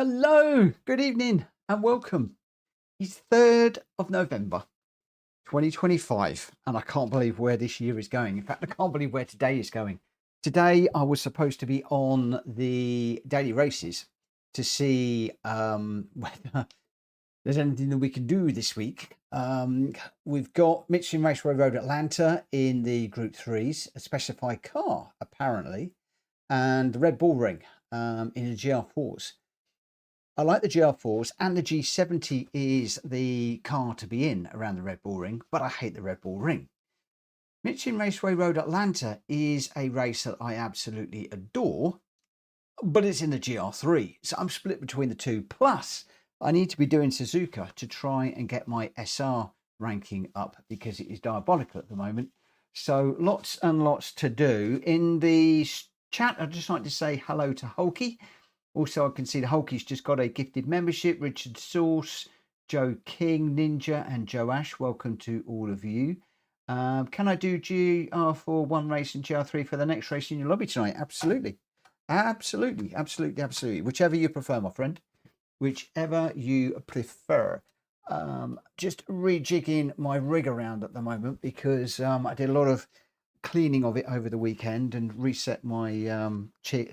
Hello, good evening and welcome. It's 3rd of November 2025 and I can't believe where this year is going. In fact, I can't believe where today is going. Today I was supposed to be on the daily races to see whether there's anything that we can do this week. We've got Michelin Raceway Road Atlanta in the Group 3s, a specified car apparently, and the Red Bull Ring in the GR4s. I like the GR4s, and the G70 is the car to be in around the Red Bull Ring, but I hate the Red Bull Ring. Michelin Raceway Road Atlanta is a race that I absolutely adore, but it's in the GR3, so I'm split between the two. Plus, I need to be doing Suzuka to try and get my SR ranking up because it is diabolical at the moment. So lots and lots to do. In the chat, I'd just like to say hello to Hulky. Also, I can see the Hulky's just got a gifted membership. Richard Sauce, Joe King, Ninja, and Joe Ash. Welcome to all of you. Can I do GR for one race and GR3 for the next race in your lobby tonight? Absolutely. Absolutely. Absolutely. Absolutely. Whichever you prefer, my friend. Whichever you prefer. Just rejigging my rig around at the moment because I did a lot of cleaning of it over the weekend and reset my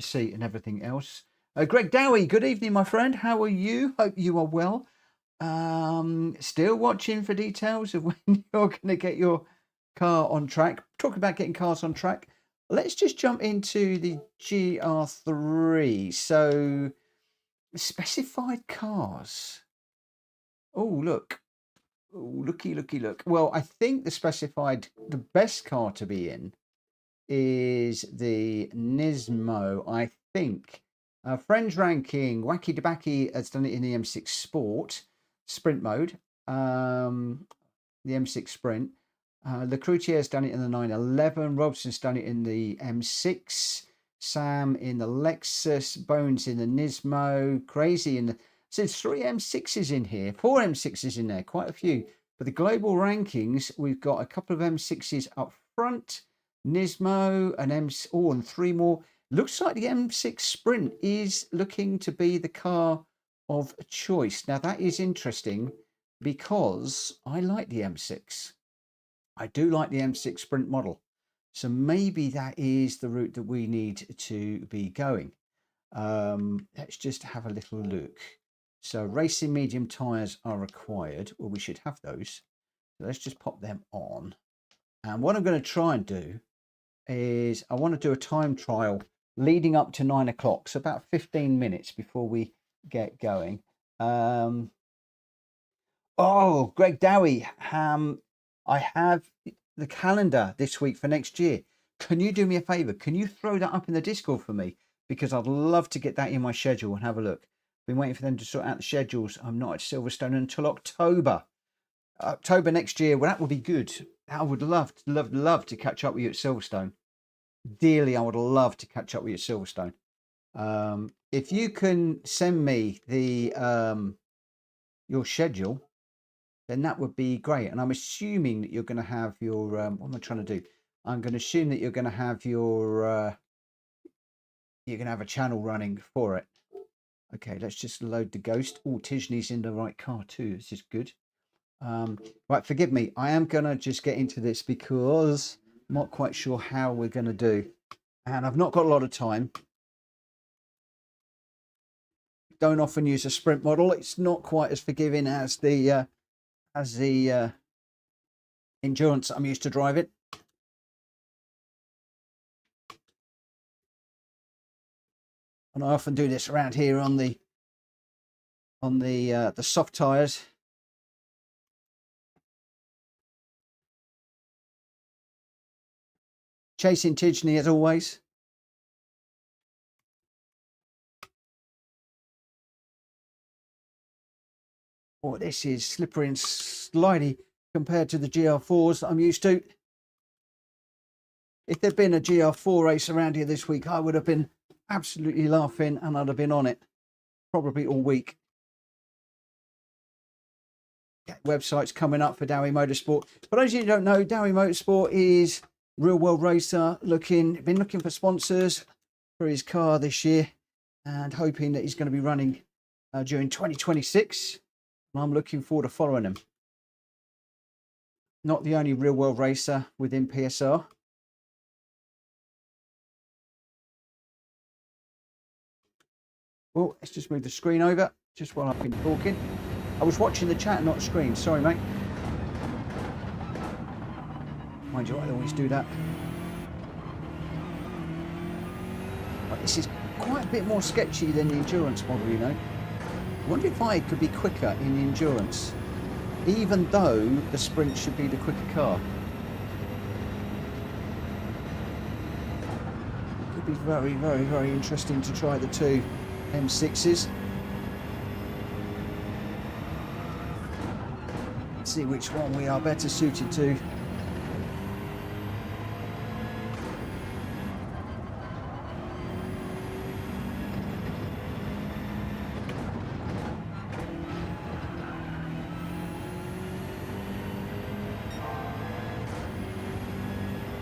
seat and everything else. Greg Dowie, good evening, my friend. How are you? Hope you are well. Still watching for details of when you're going to get your car on track. Talking about getting cars on track. Let's just jump into the GR3. So, specified cars. Oh, look. Oh, looky, look. Well, I think the best car to be in is the Nismo, I think. Friends ranking, Wacky Debaki has done it in the M6 Sport sprint mode, the M6 Sprint. Lecroutier has done it in the 911. Robson's done it in the M6. Sam in the Lexus. Bones in the Nismo. Crazy in the... So there's 3 M6s in here, 4 M6s in there, quite a few. For the global rankings, we've got a couple of M6s up front, Nismo, and 3 more. Looks like the M6 Sprint is looking to be the car of choice. Now, that is interesting because I like the M6. I do like the M6 Sprint model. So maybe that is the route that we need to be going. Let's just have a little look. So racing medium tyres are required. Well, we should have those. So let's just pop them on. And what I'm going to try and do is I want to do a time trial leading up to 9 o'clock, so about 15 minutes before we get going. Oh, Greg Dowie, I have the calendar this week for next year. Can you do me a favor? Can you throw that up in the Discord for me? Because I'd love to get that in my schedule and have a look. Been waiting for them to sort out the schedules. I'm not at Silverstone until October. October next year. Well, that would be good. I would love to catch up with you at Silverstone. Dearly, I would love to catch up with you at Silverstone. If you can send me the your schedule, then that would be great. And I'm assuming that you're going to have your what am I trying to do? I'm going to assume that you're going to have your you're going to have a channel running for it. Okay, let's just load the Ghost. Oh, Tishney's in the right car too. This is good. Right, forgive me. I am going to just get into this because I'm not quite sure how we're going to do. And I've not got a lot of time. Don't often use a sprint model. It's not quite as forgiving as the endurance I'm used to driving. And I often do this around here on the soft tires. Chasing Tidgney as always. Oh, this is slippery and slidey compared to the GR4s that I'm used to. If there'd been a GR4 race around here this week, I would have been absolutely laughing and I'd have been on it probably all week. Website's coming up for Dowie Motorsport. For those of you who don't know, Dowie Motorsport is real world racer been looking for sponsors for his car this year and hoping that he's going to be running during 2026. And I'm looking forward to following them. Not the only real world racer within PSR. Well, let's just move the screen over just while I've been talking. I was watching the chat, not the screen. Sorry, mate. Mind you, I always do that. But this is quite a bit more sketchy than the endurance model, you know. I wonder if I could be quicker in the endurance, even though the sprint should be the quicker car. It could be very, very, very interesting to try the two M6s. See which one we are better suited to.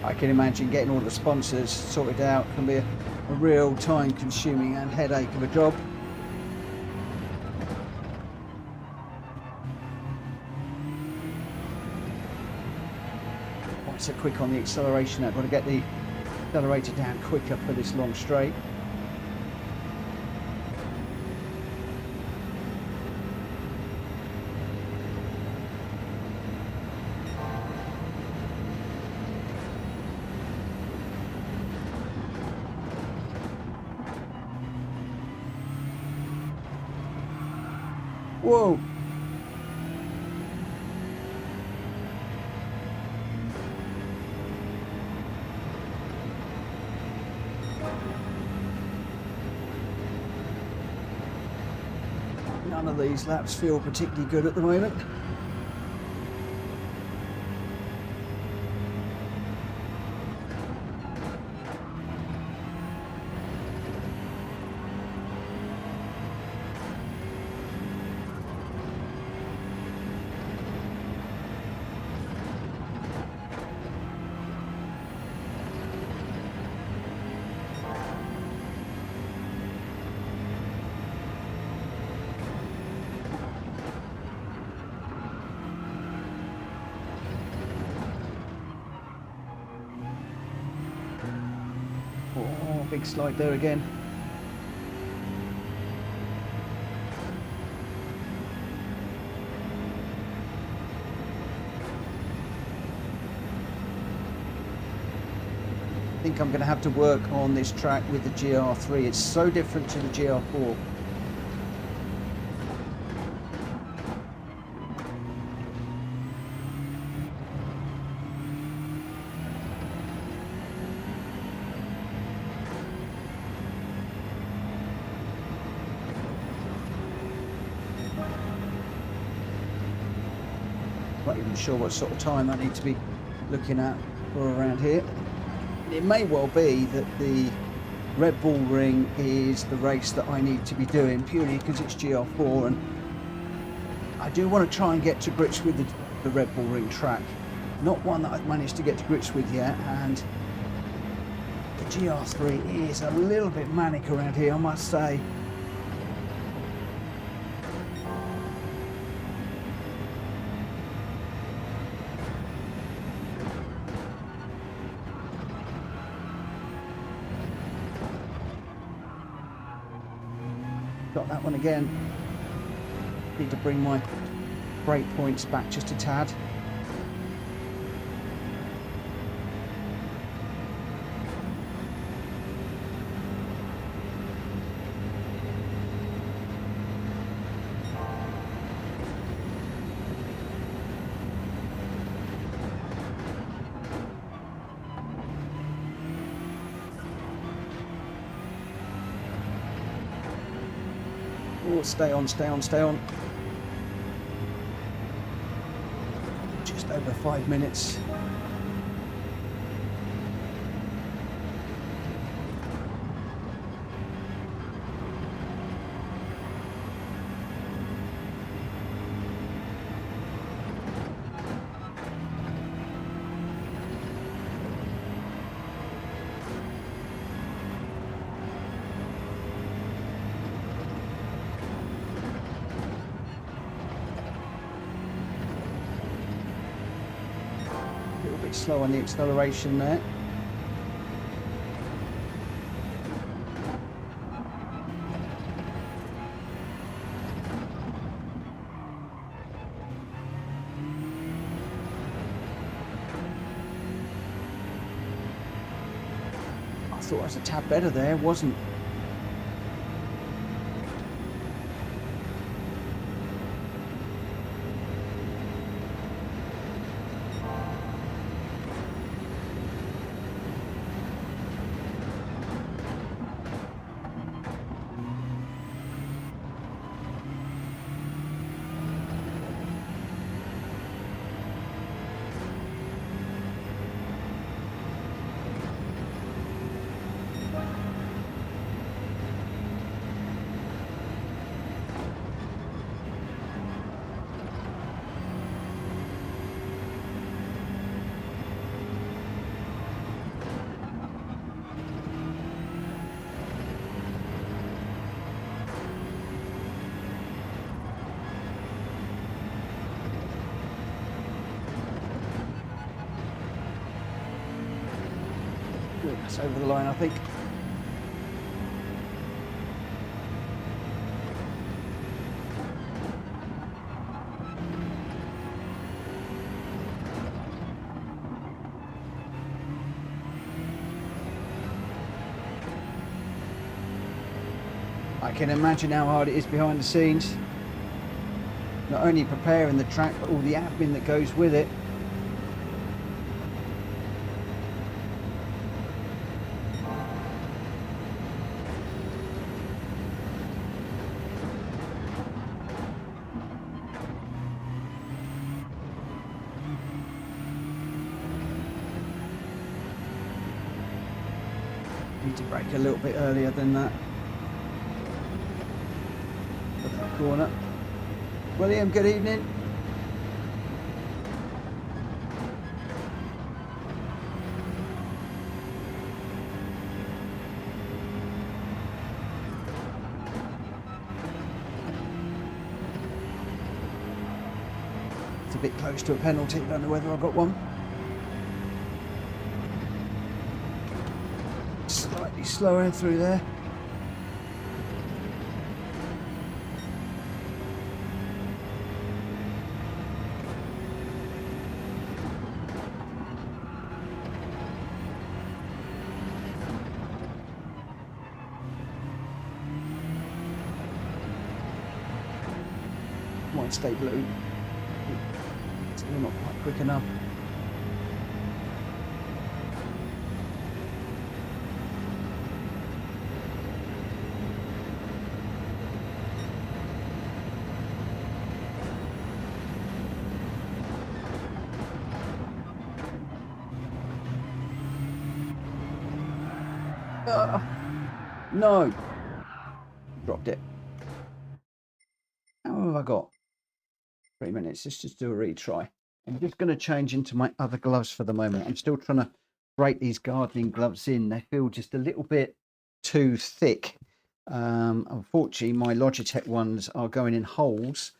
I can imagine getting all the sponsors sorted out can be a real time consuming and headache of a job. Quite so quick on the acceleration. I've got to get the accelerator down quicker for this long straight. Whoa! None of these laps feel particularly good at the moment. Oh, big slide there again. I think I'm going to have to work on this track with the GR3. It's so different to the GR4. Not even sure what sort of time I need to be looking at for around here. It may well be that the Red Bull Ring is the race that I need to be doing purely because it's GR4, and I do want to try and get to grips with the Red Bull Ring track. Not one that I've managed to get to grips with yet, and the GR3 is a little bit manic around here, I must say. Got that one again. Need to bring my brake points back just a tad. Oh, stay on, stay on, stay on. Just over 5 minutes. A little bit slow on the acceleration there. I thought I was a tad better there, wasn't. That's over the line, I think. I can imagine how hard it is behind the scenes. Not only preparing the track, but all the admin that goes with it. Need to brake a little bit earlier than that. Corner. William, good evening. It's a bit close to a penalty, don't know whether I got one. Slightly slower through there. Might stay blue. Still not quite quick enough. No! Dropped it. How have I got? 3 minutes. Let's just do a retry. I'm just going to change into my other gloves for the moment. I'm still trying to break these gardening gloves in. They feel just a little bit too thick. Unfortunately, my Logitech ones are going in holes.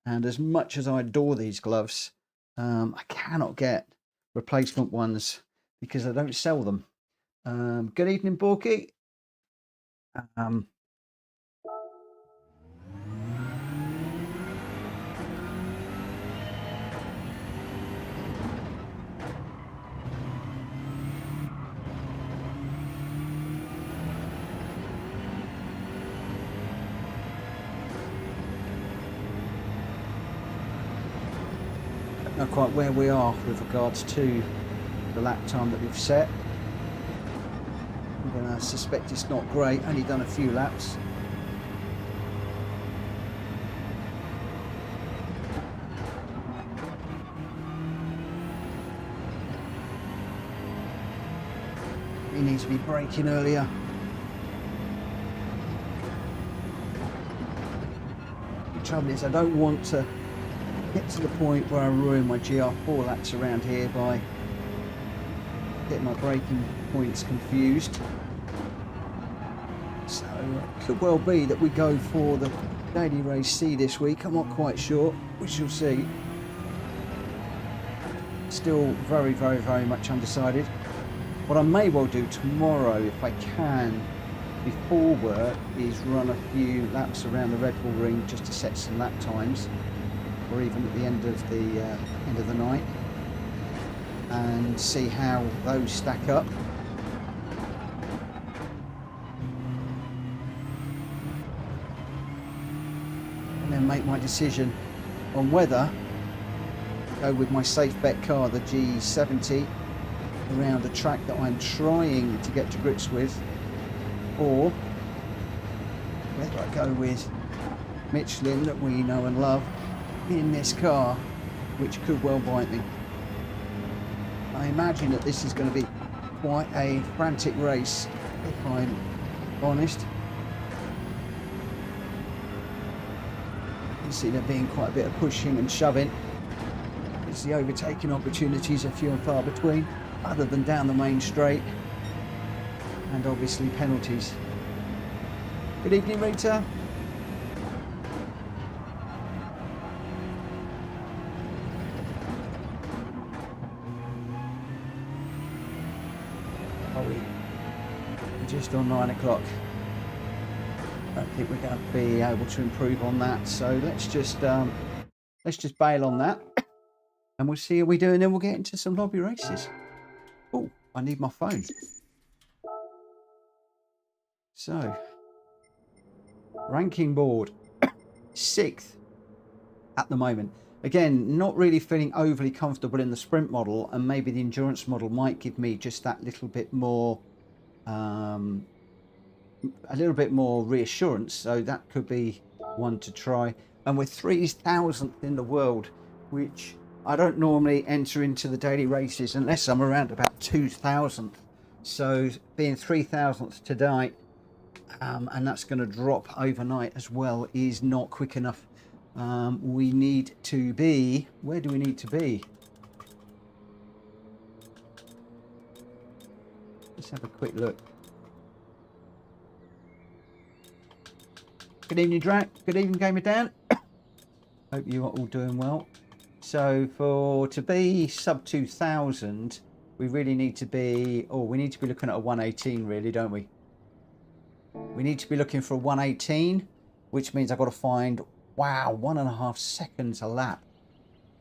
And as much as I adore these gloves, I cannot get replacement ones because I don't sell them. Good evening, Borky. Don't know quite where we are with regards to the lap time that we've set. I'm going to suspect it's not great, only done a few laps. He needs to be braking earlier. The trouble is I don't want to get to the point where I ruin my GR4 laps around here by getting my braking points confused. So it could well be that we go for the Daily Race C this week. I'm not quite sure. We shall see. Still very, very, very much undecided. What I may well do tomorrow, if I can, before work, is run a few laps around the Red Bull Ring just to set some lap times, or even at the end of the night, and see how those stack up. And then make my decision on whether to go with my safe bet car, the G70, around a track that I'm trying to get to grips with, or whether I go with Michelin that we know and love in this car, which could well bite me. I imagine that this is going to be quite a frantic race, if I'm honest. You can see there being quite a bit of pushing and shoving. It's the overtaking opportunities are few and far between, other than down the main straight, and obviously penalties. Good evening, Rita. We're just on 9 o'clock. I don't think we're going to be able to improve on that, so let's just bail on that, and we'll see how we do, and then we'll get into some lobby races. Oh, I need my phone. So, ranking board, 6th at the moment. Again, not really feeling overly comfortable in the sprint model, and maybe the endurance model might give me just that little bit more, reassurance. So that could be one to try. And we're 3,000th in the world, which I don't normally enter into the daily races unless I'm around about 2,000th. So being 3,000th today, and that's going to drop overnight as well, is not quick enough. We need to be, where do we need to be? Let's have a quick look. Good evening, Drac. Good evening, Gamer Dan. Hope you are all doing well. So to be sub 2,000, we really need to be, we need to be looking at a 118 really, don't we? We need to be looking for a 118, which means I've got to find, wow, 1.5 seconds a lap.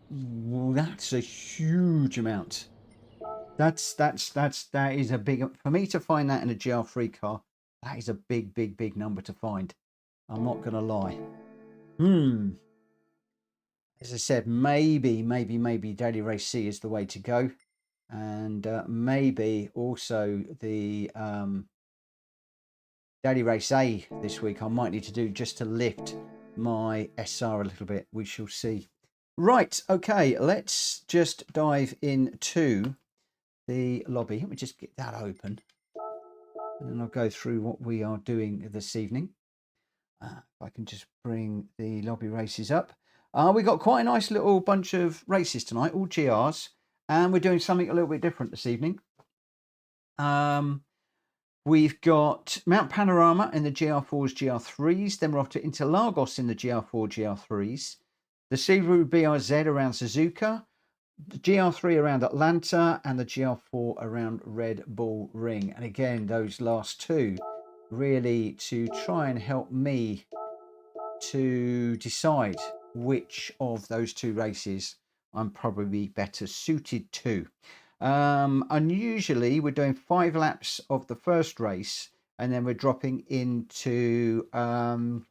That's a huge amount. That is a big, for me to find that in a GR3 car, that is a big number to find. I'm not going to lie. As I said, maybe Daily Race C is the way to go. And maybe also the Daily Race A this week I might need to do just to lift my SR a little bit. We shall see. Right, okay, let's just dive into the lobby. Let me just get that open. And then I'll go through what we are doing this evening. If I can just bring the lobby races up. We got quite a nice little bunch of races tonight, all GRs. And we're doing something a little bit different this evening. We've got Mount Panorama in the GR4s, GR3s. Then we're off to Interlagos in the GR4, GR3s. The Subaru BRZ around Suzuka. The GR3 around Atlanta. And the GR4 around Red Bull Ring. And again, those last two really to try and help me to decide which of those two races I'm probably better suited to. Unusually, we're doing 5 laps of the first race, and then we're dropping into 3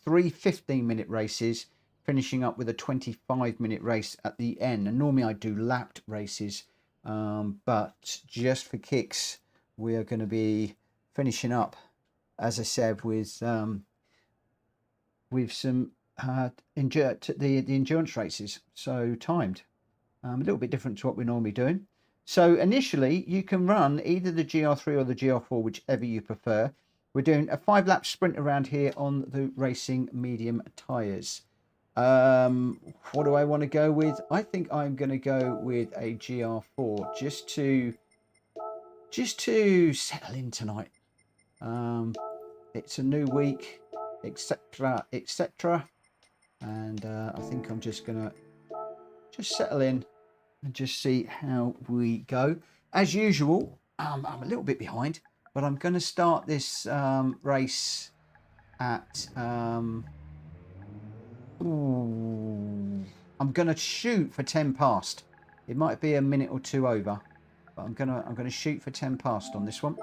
15-minute races, finishing up with a 25-minute race at the end. And normally I do lapped races, but just for kicks, we are going to be finishing up, as I said, with some the endurance races, so timed. A little bit different to what we're normally doing. So initially, you can run either the GR3 or the GR4, whichever you prefer. We're doing a 5-lap sprint around here on the racing medium tyres. What do I want to go with? I think I'm going to go with a GR4 just to settle in tonight. It's a new week, etc., etc. And I think I'm just going to settle in, and just see how we go. As usual, I'm a little bit behind, but I'm going to start this race at I'm going to shoot for 10 past. It might be a minute or two over, but I'm gonna shoot for 10 past on this one.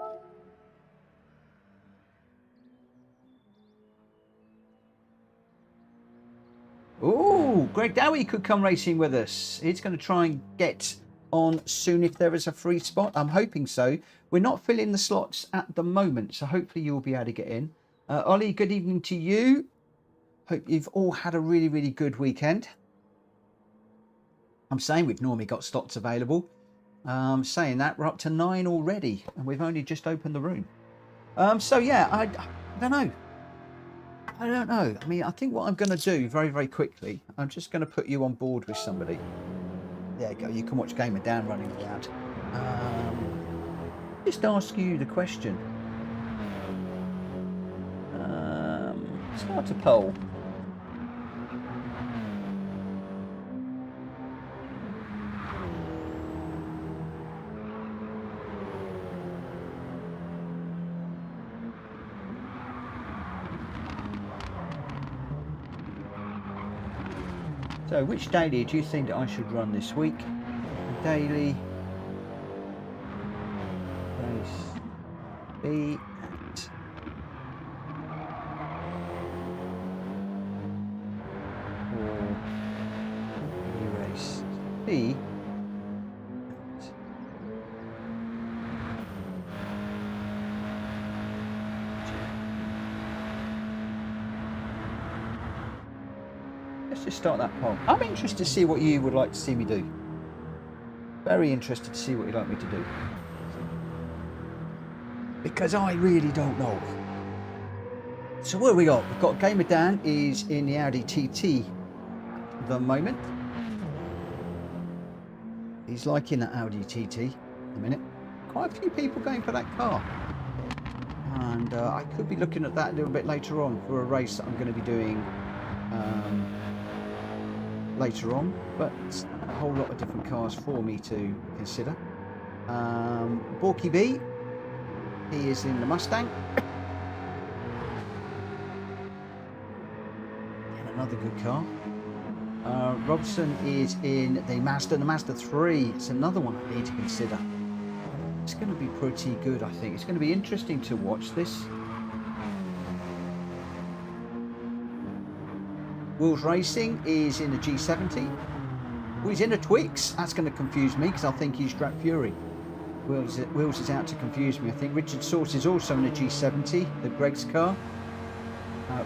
Oh, Greg Dowie could come racing with us. He's going to try and get on soon if there is a free spot. I'm hoping so. We're not filling the slots at the moment, so hopefully you'll be able to get in. Ollie, good evening to you. Hope you've all had a really, really good weekend. I'm saying we've normally got slots available. Saying that, we're up to 9 already, and we've only just opened the room. So yeah, I don't know. I don't know. I mean, I think what I'm going to do very, very quickly, I'm just going to put you on board with somebody. There you go. You can watch Gamer Dan running around. Just ask you the question. Start a poll. So, which daily do you think that I should run this week? Daily race B at or race B at let's just start that poll. I'm interested to see what you would like to see me do. Very interested to see what you'd like me to do. Because I really don't know. So what have we got? We've got Gamer Dan is in the Audi TT at the moment. He's liking that Audi TT at the minute. Quite a few people going for that car. And I could be looking at that a little bit later on for a race that I'm going to be doing later on, but a whole lot of different cars for me to consider. Borky B, he is in the Mustang. And another good car. Robson is in the Mazda 3. It's another one I need to consider. It's going to be pretty good, I think. It's going to be interesting to watch this. Wheels Racing is in a G70. Oh, he's in a Twix. That's going to confuse me because I think he's Drag Fury. Wheels is out to confuse me. I think Richard Source is also in a G70, the Gr.x car.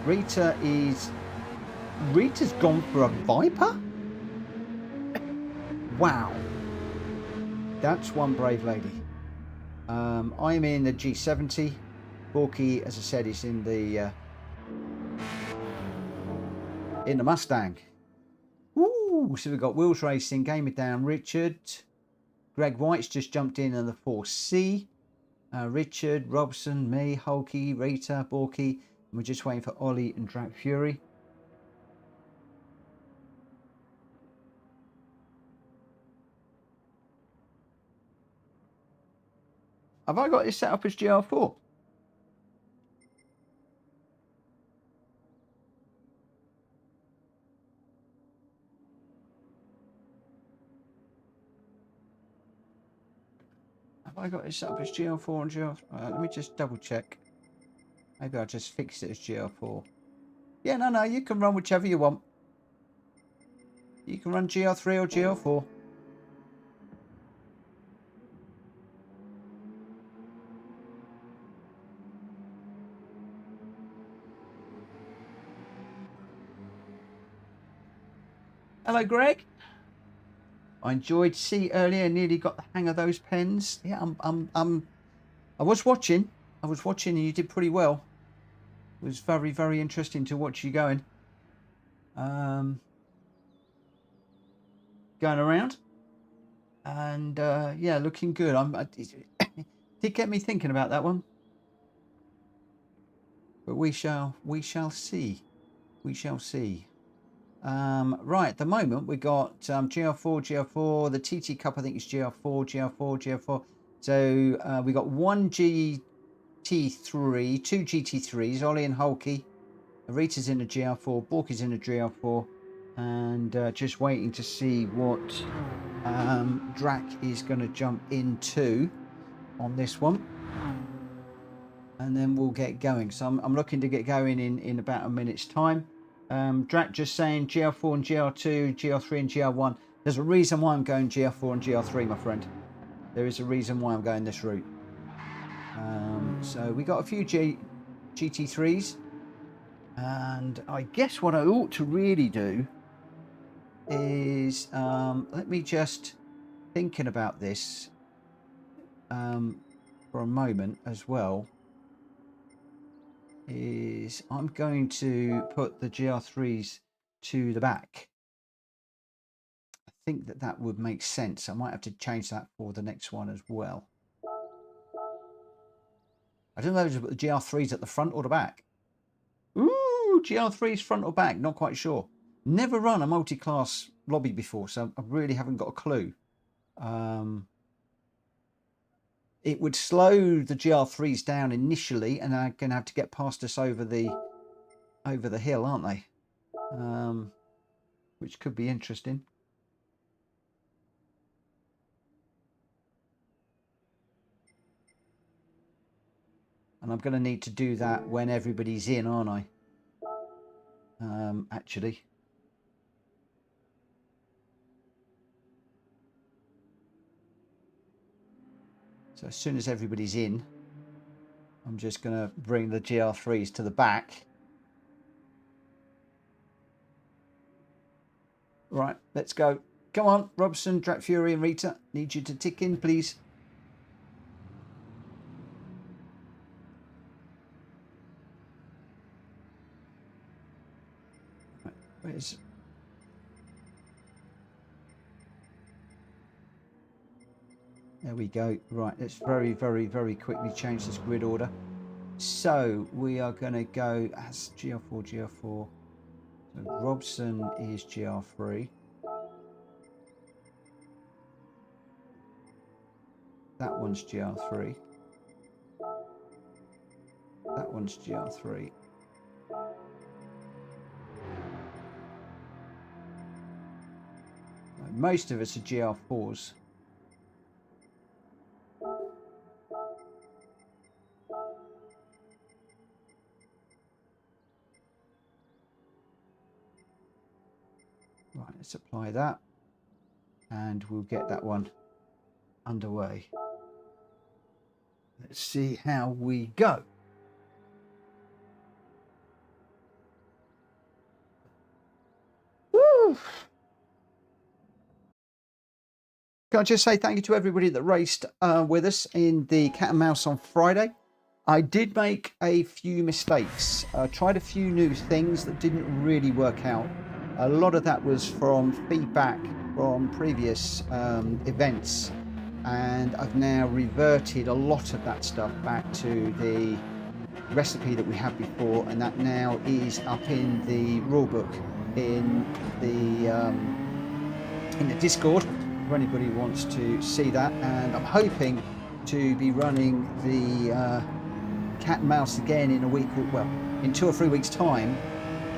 Rita's gone for a Viper? Wow. That's one brave lady. I'm in the G70. Borky, as I said, is in the Mustang. Ooh, so we've got Wheels Racing, Gamer Down, Richard. Greg White's just jumped in the 4C. Richard, Robson, me, Hulky, Rita, Borky. And we're just waiting for Ollie and Drag Fury. Have I got this set up as GR4? Have I got this set up as GR4 and GR3? Let me just double check. Maybe I'll just fix it as GR4. Yeah, no, you can run whichever you want. You can run GR3 or GR4. Hello, Greg. I enjoyed C earlier. Nearly got the hang of those pens. Yeah, I was watching. And you did pretty well. It was very, very interesting to watch you going. Going around. And yeah, looking good. It did get me thinking about that one. But we shall see. We shall see. Right, at the moment we got GR4, the TT Cup I think is GR4. So we got one GT3, two GT3s, Ollie and Hulky. Rita's in a GR4, Borky's in a GR4, and just waiting to see what Gr.x is going to jump into on this one. And then we'll get going. So I'm looking to get going in about a minute's time. Gr.x just saying GR4 and GR2, GR3 and GR1. There's a reason why I'm going GR4 and GR3, my friend. There is a reason why I'm going this route. So we got a few GT3s. And I guess what I ought to really do is, let me just thinking about this for a moment as well, is I'm going to put the GR3s to the back. I think that would make sense. I might have to change that for the next one as well. I don't know if the GR3s at the front or the back. Ooh, GR3s front or back, not quite sure. Never run a multi-class lobby before, so I really haven't got a clue. It would slow the GR3s down initially, and they're going to have to get past us over the hill, aren't they? Which could be interesting. And I'm going to need to do that when everybody's in, aren't I? Actually. So as soon as everybody's in, I'm just going to bring the GR3s to the back. Right, let's go. Come on, Robson, Drak Fury and Rita. Need you to tick in, please. Right, where's... There we go. Right, let's very quickly change this grid order. So we are going to go as GR4. So Robson is GR3. That one's GR3. That one's GR3. Most of us are GR4s. Right, let's apply that, and we'll get that one underway. Let's see how we go. Woo! Can I just say thank you to everybody that raced with us in the Cat and Mouse on Friday. I did make a few mistakes. Tried a few new things that didn't really work out. A lot of that was from feedback from previous events, and I've now reverted a lot of that stuff back to the recipe that we had before, and that now is up in the rulebook in the Discord if anybody wants to see that. And I'm hoping to be running the Cat and Mouse again in a week, well, in 2 or 3 weeks time,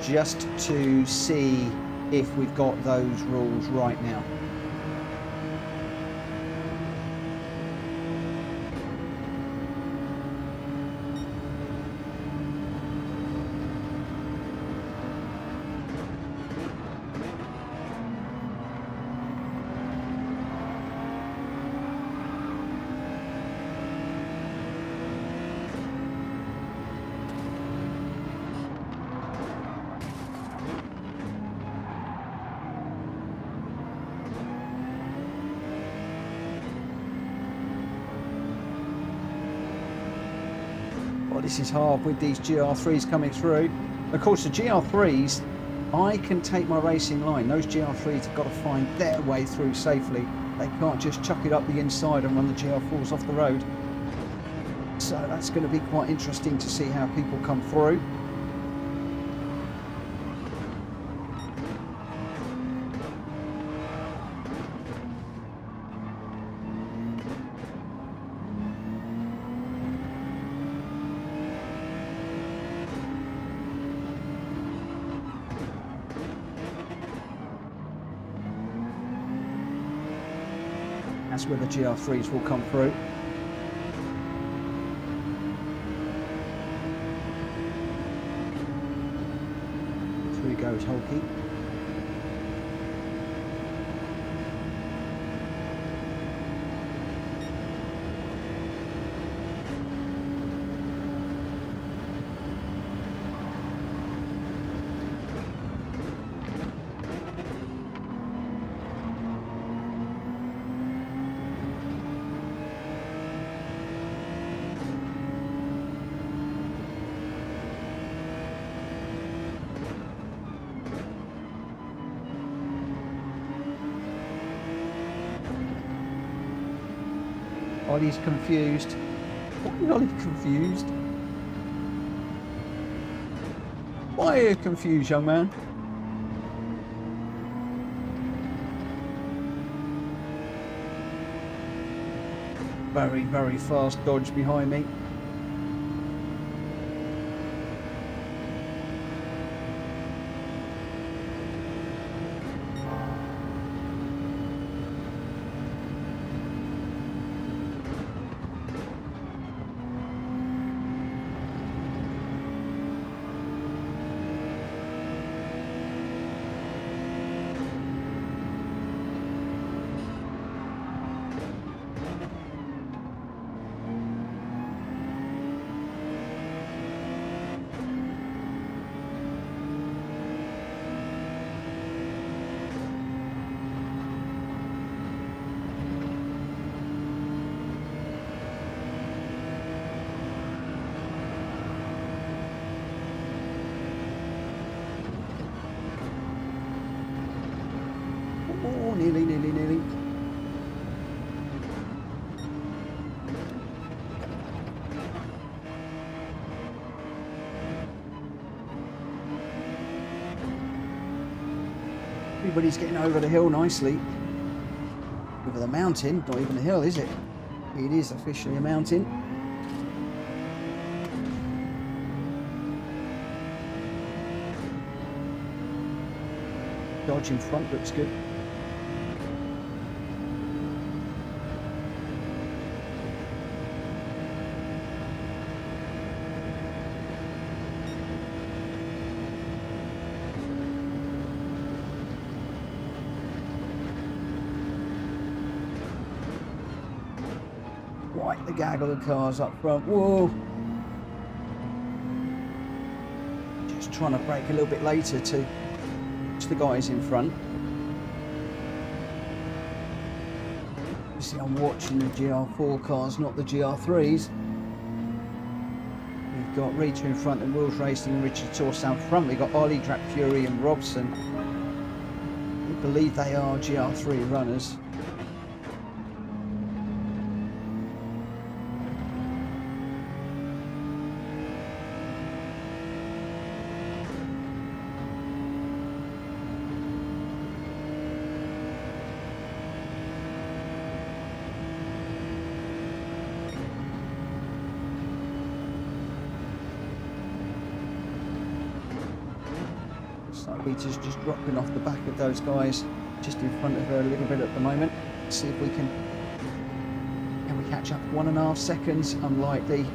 just to see if we've got those rules right now. This is hard with these GR3s coming through. Of course, the GR3s, I can take my racing line. Those GR3s have got to find their way through safely. They can't just chuck it up the inside and run the GR4s off the road. So that's going to be quite interesting to see how people come through. That's where the GR3s will come through. Through goes Hulky. Ollie's confused. Why is Ollie confused? Why are you confused, young man? Very, very fast dodge behind me. Oh, nearly. Everybody's getting over the hill nicely. Over the mountain, not even a hill, is it? It is officially a mountain. Dodge in front looks good. Right, the gaggle of cars up front. Whoa! Just trying to brake a little bit later to the guys in front. You see, I'm watching the GR4 cars, not the GR3s. We've got Rita in front and Wills Racing and Richard Torst down front. We've got Ollie, Drap Fury and Robson. We believe they are GR3 runners. Peter's just dropping off the back of those guys, just in front of her a little bit at the moment. Let's see if we can we catch up 1.5 seconds. Unlikely.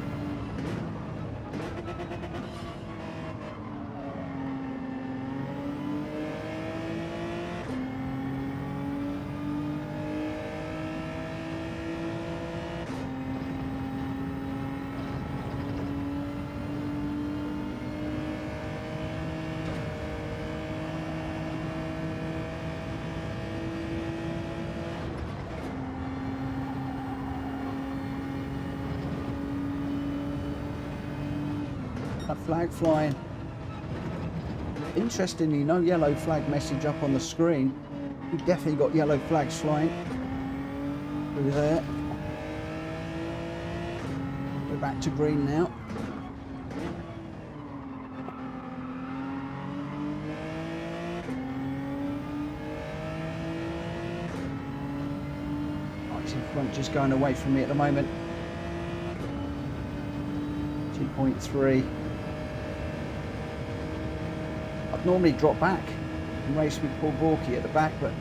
That flag flying. Interestingly, no yellow flag message up on the screen. We've definitely got yellow flags flying through there. We're back to green now. Right, in front, just going away from me at the moment. 2.3. I'd normally drop back and race with Paul Borky at the back, but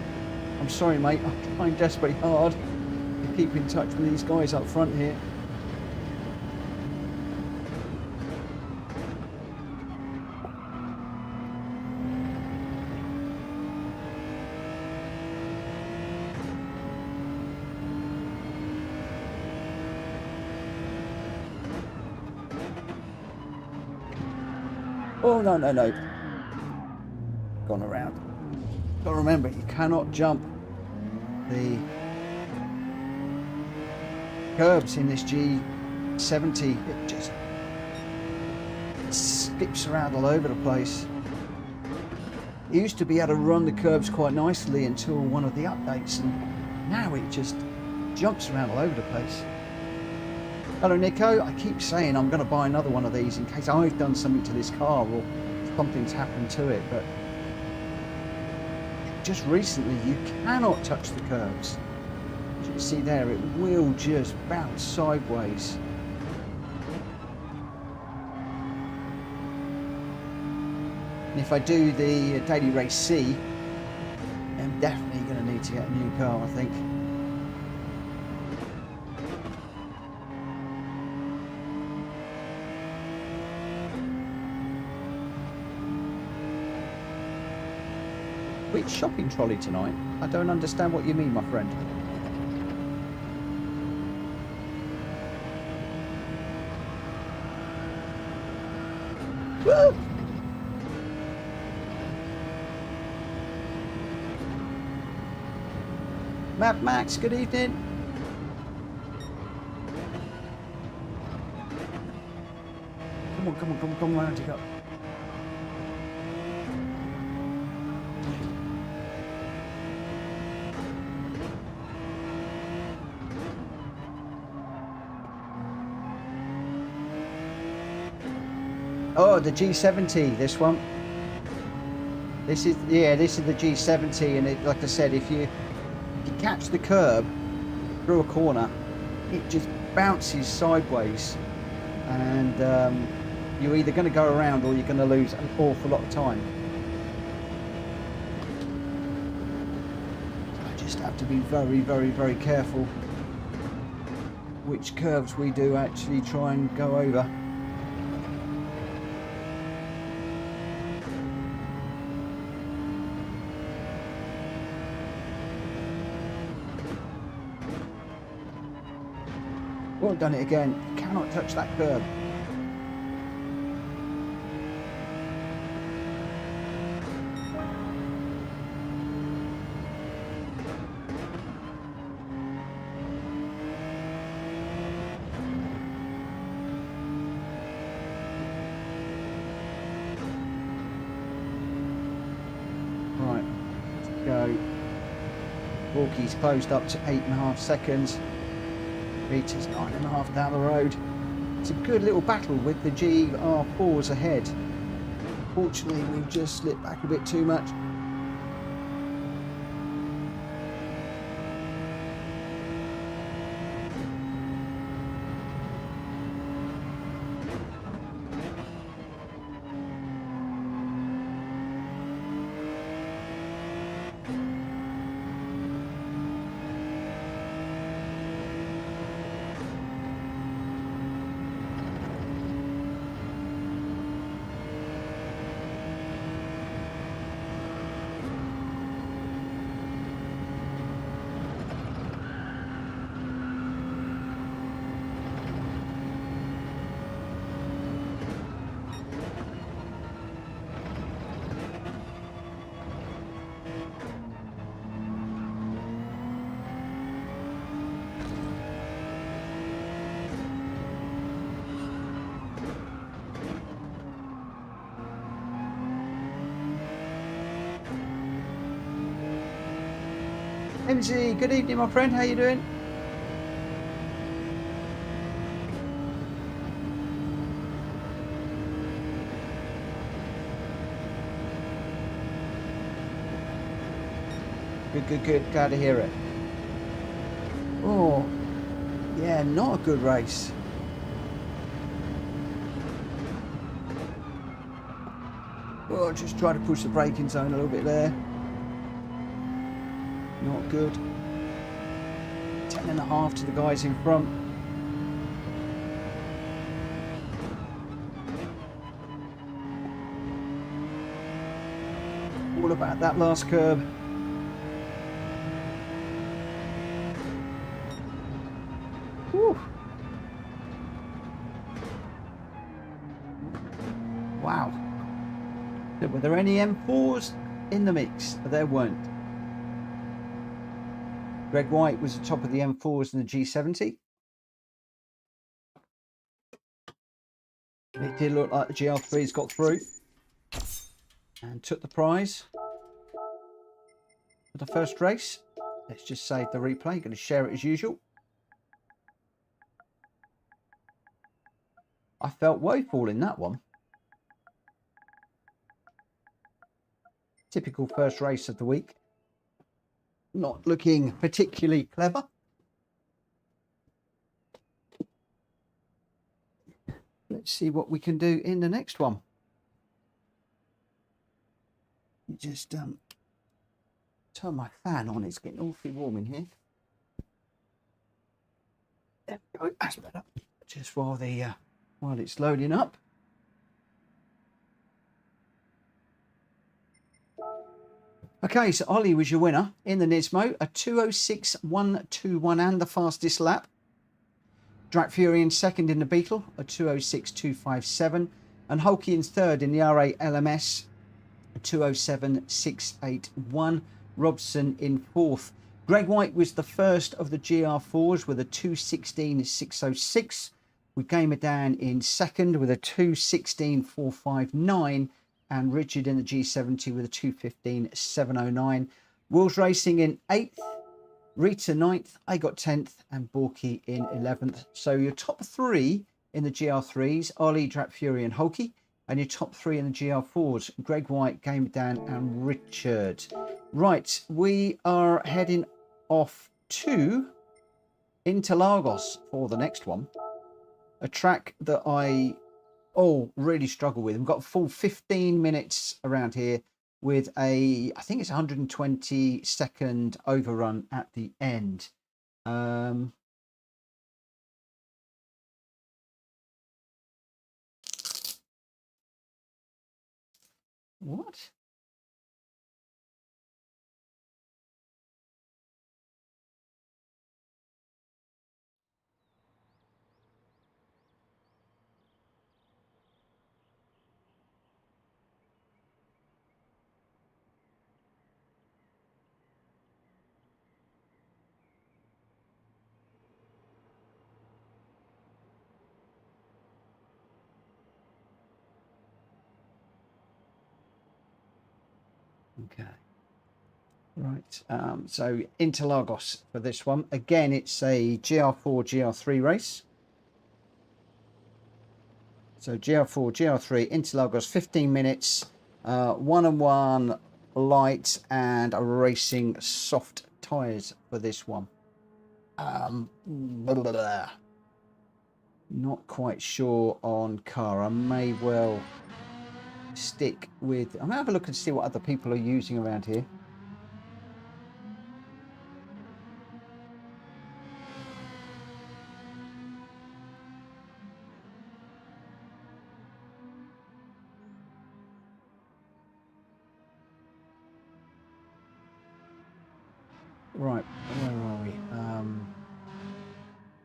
I'm sorry, mate, I'm trying desperately hard. to keep in touch with these guys up front here. Oh, no, no, no. Gone around. Got to remember, you cannot jump the curbs in this G70. It just skips around all over the place. You used to be able to run the curbs quite nicely until one of the updates, and now it just jumps around all over the place. Hello Nico, I keep saying I'm going to buy another one of these in case I've done something to this car or something's happened to it, but just recently you cannot touch the curbs. As you can see there, it will just bounce sideways. And if I do the Daily Race C, I'm definitely going to need to get a new car, I think. Which shopping trolley tonight? I don't understand what you mean, my friend. Woo! Map Max, good evening. Come on, come on, come on, come on, round you go. Oh, the G70, this one. This is, yeah, this is the G70, and it, like I said, if you catch the curb through a corner, it just bounces sideways, and you're either going to go around or you're going to lose an awful lot of time. I just have to be very, very, very careful which curves we do actually try and go over. Well, done it again. You cannot touch that curb. Right, let's go. Walkie's closed up to 8.5 seconds. Meters 9.5 down the road. It's a good little battle with the GR4s ahead. Fortunately, we've just slipped back a bit too much. MZ, good evening, my friend. How you doing? Good, good, good. Glad to hear it. Oh, yeah, not a good race. Oh, just try to push the braking zone a little bit there. Not good. 10.5 to the guys in front. All about that last curb. Whew. Wow. Were there any M4s in the mix? There weren't. Gr.x was the top of the M4s in the G70. It did look like the GR3s got through and took the prize for the first race. Let's just save the replay. Going to share it as usual. I felt woeful in that one. Typical first race of the week. Not looking particularly clever. Let's see what we can do in the next one. Just turn my fan on. It's getting awfully warm in here. There we go. That's better. Just while it's loading up. Okay, so Ollie was your winner in the Nismo, a 206.121 and the fastest lap. Drak Fury in second in the Beetle, a 206.257, and Hulky in third in the R8 LMS, a 207.681. Robson in fourth. Gr.x was the first of the GR4s with a 216.606. With Gamer Dan in second with a 216.459. And Richard in the G70 with a 215.709. Wills Racing in 8th, Rita 9th, I got 10th, and Borky in 11th. So your top three in the GR3s, Ollie, Drak Fury and Hulky, and your top three in the GR4s, Gr.x, Gamer Dan and Richard. Right, we are heading off to Interlagos for the next one. A track that I really struggle with. We've got a full 15 minutes around here with I think it's 120-second overrun at the end. What? Okay. Right. So Interlagos for this one. Again, it's a GR4, GR3 race. So GR4, GR3, Interlagos, 15 minutes, 1-on-1 light and a racing soft tyres for this one. Blah, blah, blah. Not quite sure on car. I may well stick with... I'm going to have a look and see what other people are using around here. Right, where are we?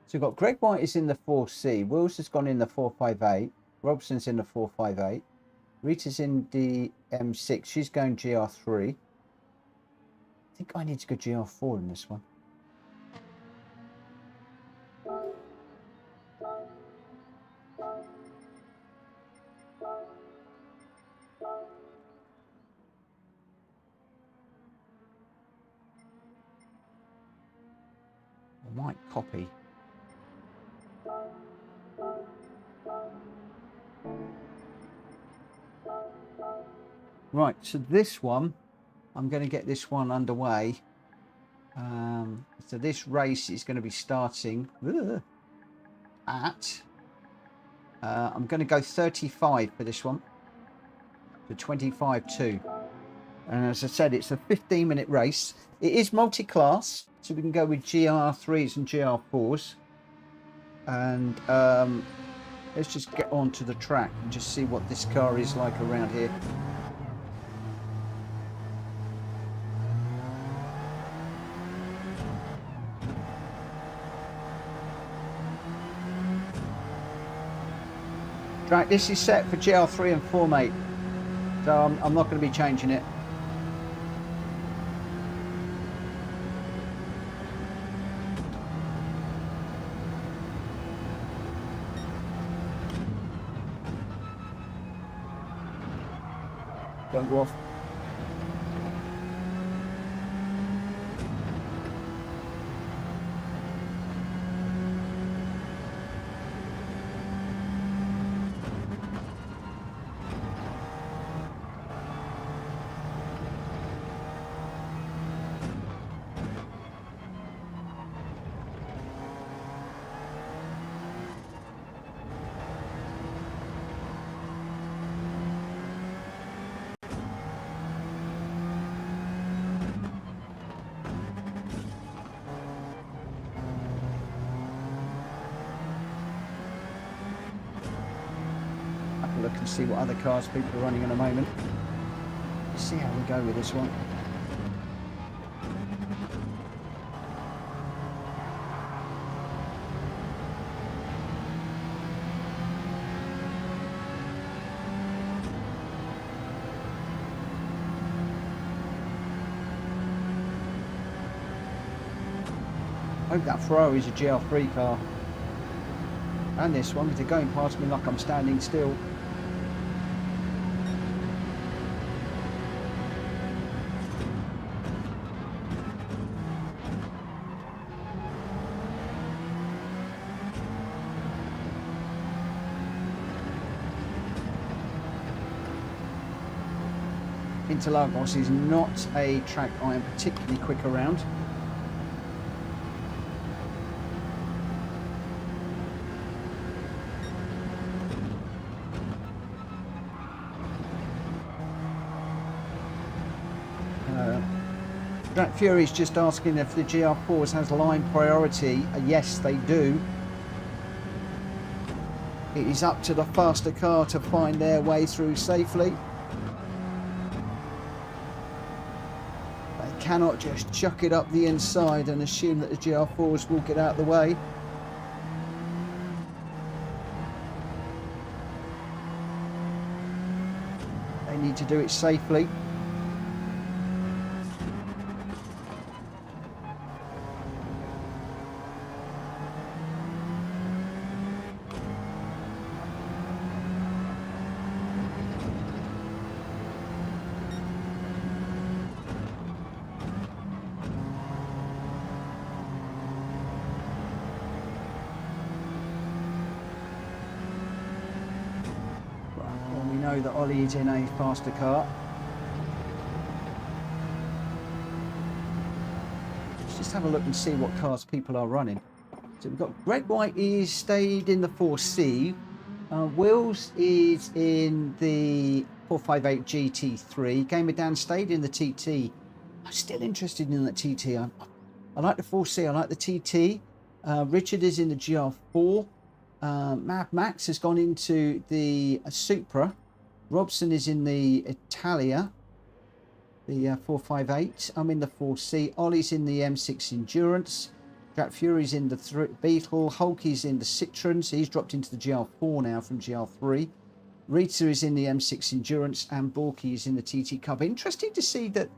So we've got Gr.x is in the 4C. Wills has gone in the 458. Robson's in the 458. Rita's in the M6. She's going GR3. I think I need to go GR4 in this one. I might copy. Right, so this one, I'm going to get this one underway. So this race is going to be starting at, I'm going to go 35 for this one, so 25.2. And as I said, it's a 15-minute race. It is multi-class. So we can go with GR3s and GR4s. And let's just get onto the track and just see what this car is like around here. Right, this is set for GR3 and 4, mate. So I'm not going to be changing it. Don't go off. Look and see what other cars people are running in a moment. Let's see how we go with this one. I hope that Ferrari is a GR3 car. And this one, because they're going past me like I'm standing still. Interlagos is not a track I am particularly quick around. Black Fury's just asking if the GR4s has line priority. Yes, they do. It is up to the faster car to find their way through safely. They cannot just chuck it up the inside and assume that the GR4s will get out of the way. They need to do it safely. That Ollie is in a faster car. Let's just have a look and see what cars people are running. So we've got Gr.x is stayed in the 4C. Wills is in the 458 GT3. Gamer Dan stayed in the TT. I'm still interested in that TT. I like the 4C. I like the TT. Richard is in the GR4. Mad Max has gone into the Supra. Robson is in the Italia, the 458. I'm in the 4C. Ollie's in the M6 Endurance. Jack Fury's in the Beetle. Hulky's in the Citroen. So he's dropped into the GR4 now from GR3. Rita is in the M6 Endurance. And Borky is in the TT Cup. Interesting to see that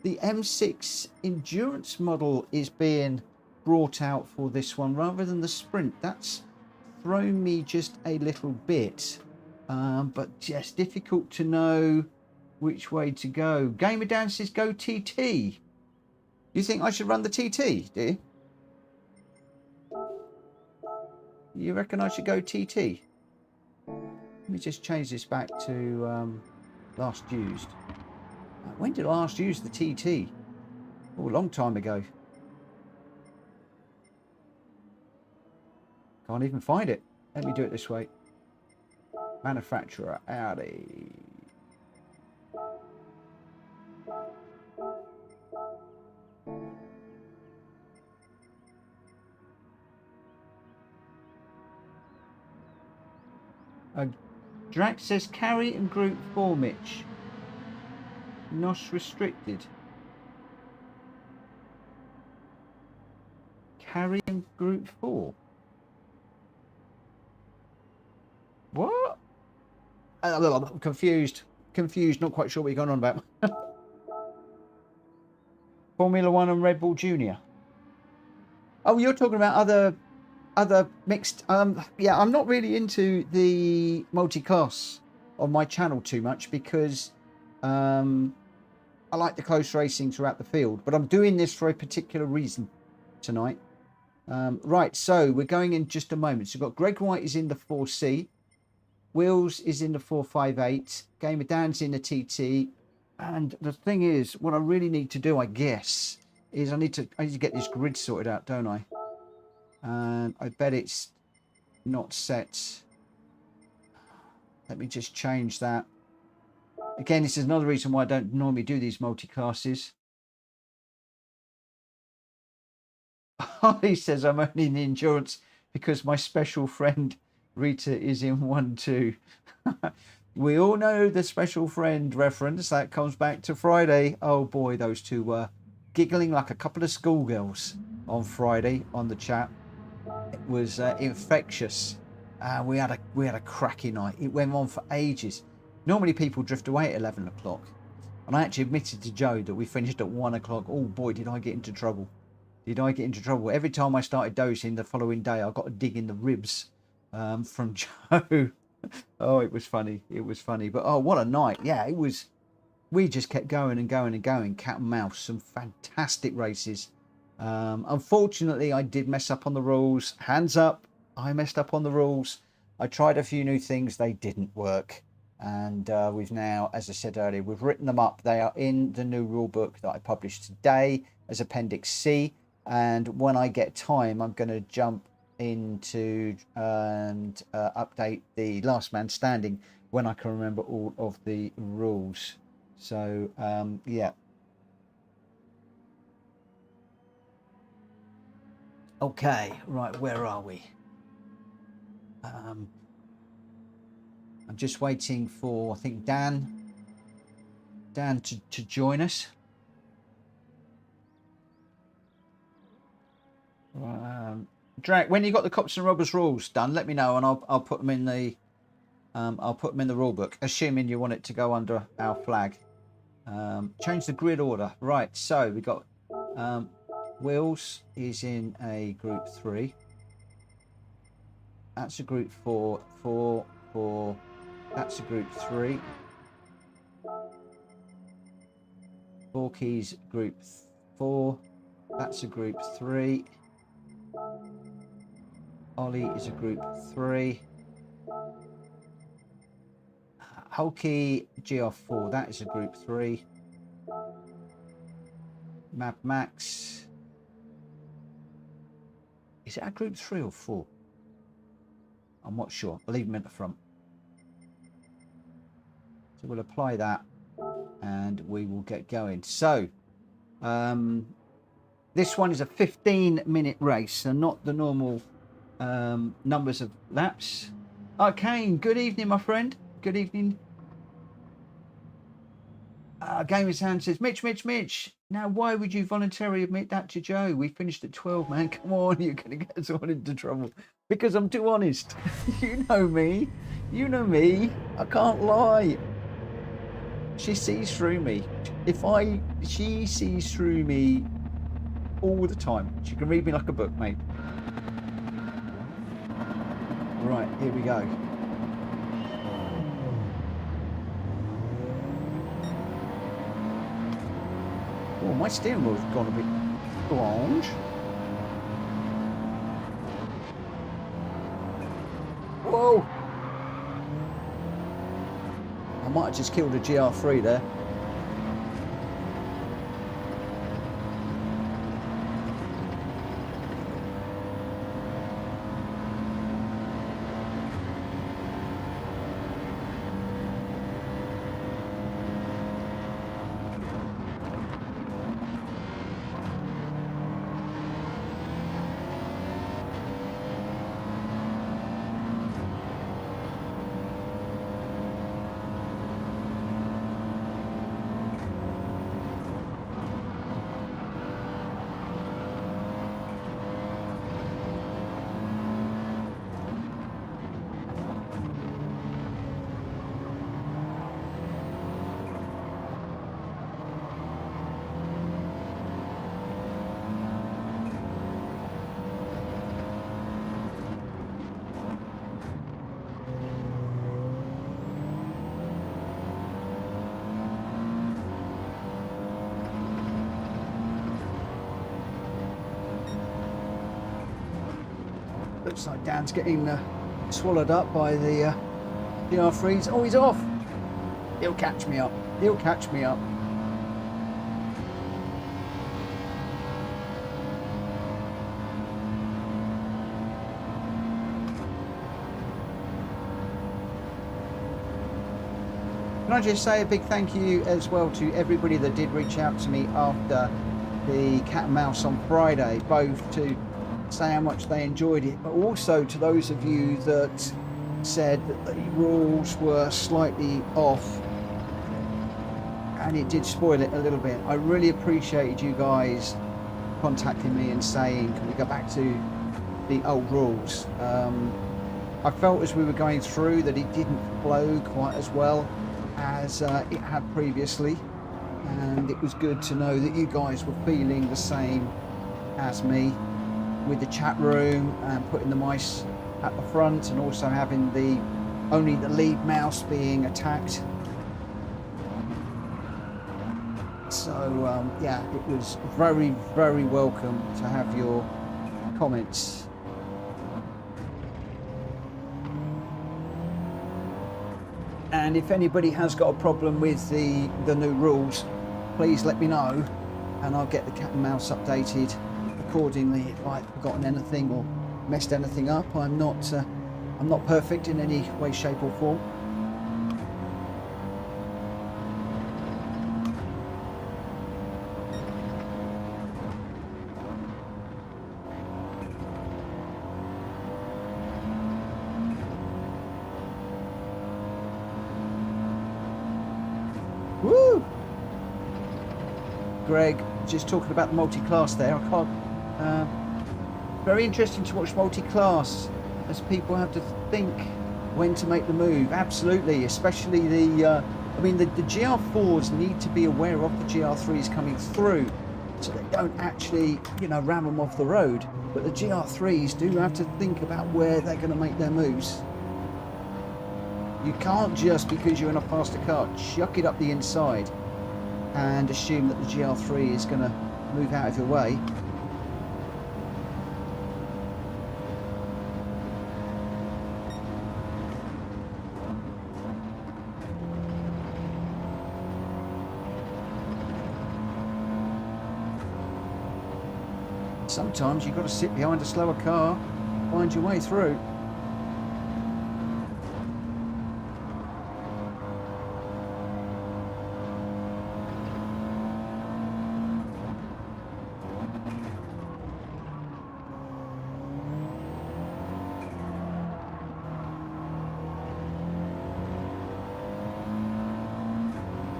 the M6 Endurance model is being brought out for this one rather than the Sprint. That's thrown me just a little bit. But just difficult to know which way to go. Gamer Dan says go TT. You think I should run the TT, do you? You reckon I should go TT? Let me just change this back to last used. When did I last use the TT? Oh, a long time ago. Can't even find it. Let me do it this way. Manufacturer, Audi. Gr.x says carry and group 4, Mitch. Not restricted. Carry and group 4. What? I'm confused. Confused. Not quite sure what you're going on about. Formula One and Red Bull Junior. Oh, you're talking about other mixed. Yeah, I'm not really into the multi-class on my channel too much because I like the close racing throughout the field. But I'm doing this for a particular reason tonight. Right, so we're going in just a moment. So we've got Greg White is in the 4C. Wheels is in the 458. Gamer Dan's in the TT. And the thing is, what I really need to do, I guess, is I need to get this grid sorted out, don't I? And I bet it's not set. Let me just change that. Again, this is another reason why I don't normally do these multi-classes. Holly says I'm only in the endurance because my special friend Rita is in 1-2. We all know the special friend reference. That comes back to Friday. Oh boy, those two were giggling like a couple of schoolgirls on Friday on the chat. It was infectious. We had a cracking night. It went on for ages. Normally people drift away at 11 o'clock. And I actually admitted to Joe that we finished at 1 o'clock. Oh boy, did I get into trouble. Did I get into trouble? Every time I started dosing the following day, I got a dig in the ribs from Joe. Oh, it was funny. It was funny. But oh, what a night. Yeah, it was. We just kept going and going and going. Cat and mouse. Some fantastic races. Unfortunately, I did mess up on the rules. Hands up. I messed up on the rules. I tried a few new things. They didn't work. And we've now, as I said earlier, we've written them up. They are in the new rule book that I published today as Appendix C. And when I get time, I'm going to jump into and update the last man standing when I can remember all of the rules. So, yeah. Okay, right, where are we? I'm just waiting for, I think, Dan to join us. Drake, when you got the cops and robbers rules done, let me know and I'll put them in the rule book, assuming you want it to go under our flag. Change the grid order. Right, so we got Wheels is in a group 3. That's a group 4. That's a group 3. Forky's group 4. That's a group 3. Ollie is a group 3. Hulky GR4, that is a group 3. Mad Max, is it a group 3 or 4? I'm not sure. I'll leave them at the front. So we'll apply that and we will get going. So this one is a 15-minute race and not the normal numbers of laps. Kane, good evening, my friend. Good evening. Gamer's Hand says, Mitch. Now, why would you voluntarily admit that to Joe? We finished at 12, man. Come on, you're going to get us all into trouble. Because I'm too honest. You know me. You know me. I can't lie. She sees through me. She sees through me all the time. She can read me like a book, mate. Right, here we go. Oh, my steering wheel's gone a bit orange. Whoa! I might have just killed a GR3 there. Looks like Dan's getting swallowed up by the GR3s. Oh, he's off. He'll catch me up. He'll catch me up. Can I just say a big thank you as well to everybody that did reach out to me after the cat and mouse on Friday, both to say how much they enjoyed it, but also to those of you that said that the rules were slightly off and it did spoil it a little bit. I really appreciated you guys contacting me and saying, can we go back to the old rules? I felt as we were going through that it didn't flow quite as well as it had previously, and it was good to know that you guys were feeling the same as me with the chat room and putting the mice at the front and also having only the lead mouse being attacked. So yeah, it was very, very welcome to have your comments. And if anybody has got a problem with the new rules, please let me know and I'll get the cat and mouse updated accordingly if I've forgotten anything or messed anything up. I'm not perfect in any way, shape or form. Woo! Greg, just talking about the multi-class there. I can't. Very interesting to watch multi-class as people have to think when to make the move. Absolutely, especially the GR4s need to be aware of the GR3s coming through, so they don't actually, ram them off the road. But the GR3s do have to think about where they're going to make their moves. You can't just, because you're in a faster car, chuck it up the inside and assume that the GR3 is going to move out of your way. Sometimes you've got to sit behind a slower car, find your way through.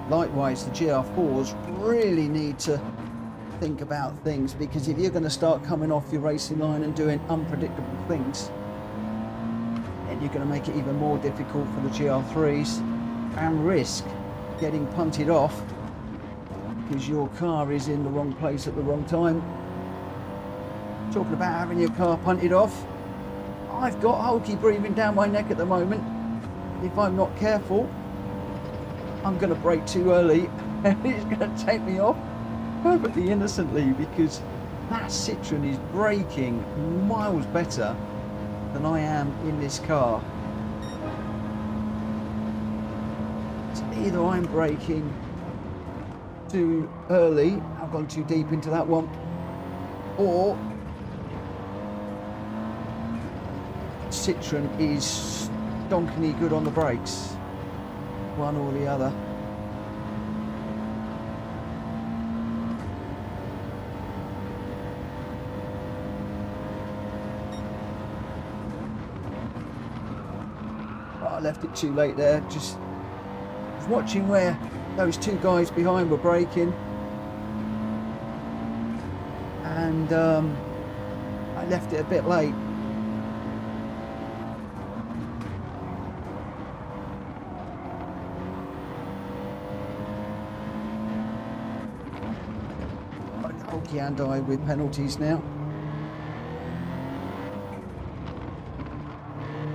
Likewise, the GR4s really need to think about things, because if you're going to start coming off your racing line and doing unpredictable things, then you're going to make it even more difficult for the GR3s and risk getting punted off because your car is in the wrong place at the wrong time. Talking about having your car punted off, I've got hokey breathing down my neck at the moment. If I'm not careful, I'm going to brake too early and it's going to take me off perfectly innocently, because that Citroen is braking miles better than I am in this car. So either I'm braking too early, I've gone too deep into that one, or Citroen is donkey good on the brakes. One or the other. I left it too late there. Just was watching where those two guys behind were braking, and I left it a bit late. And I with penalties now.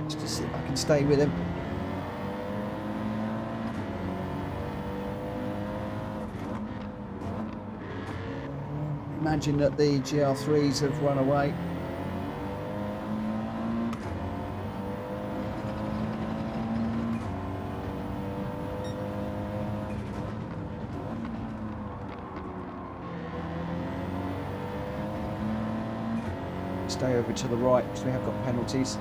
Just to see if I can stay with him. Imagine that the GR3s have run away. stay over to the right because we have got penalties.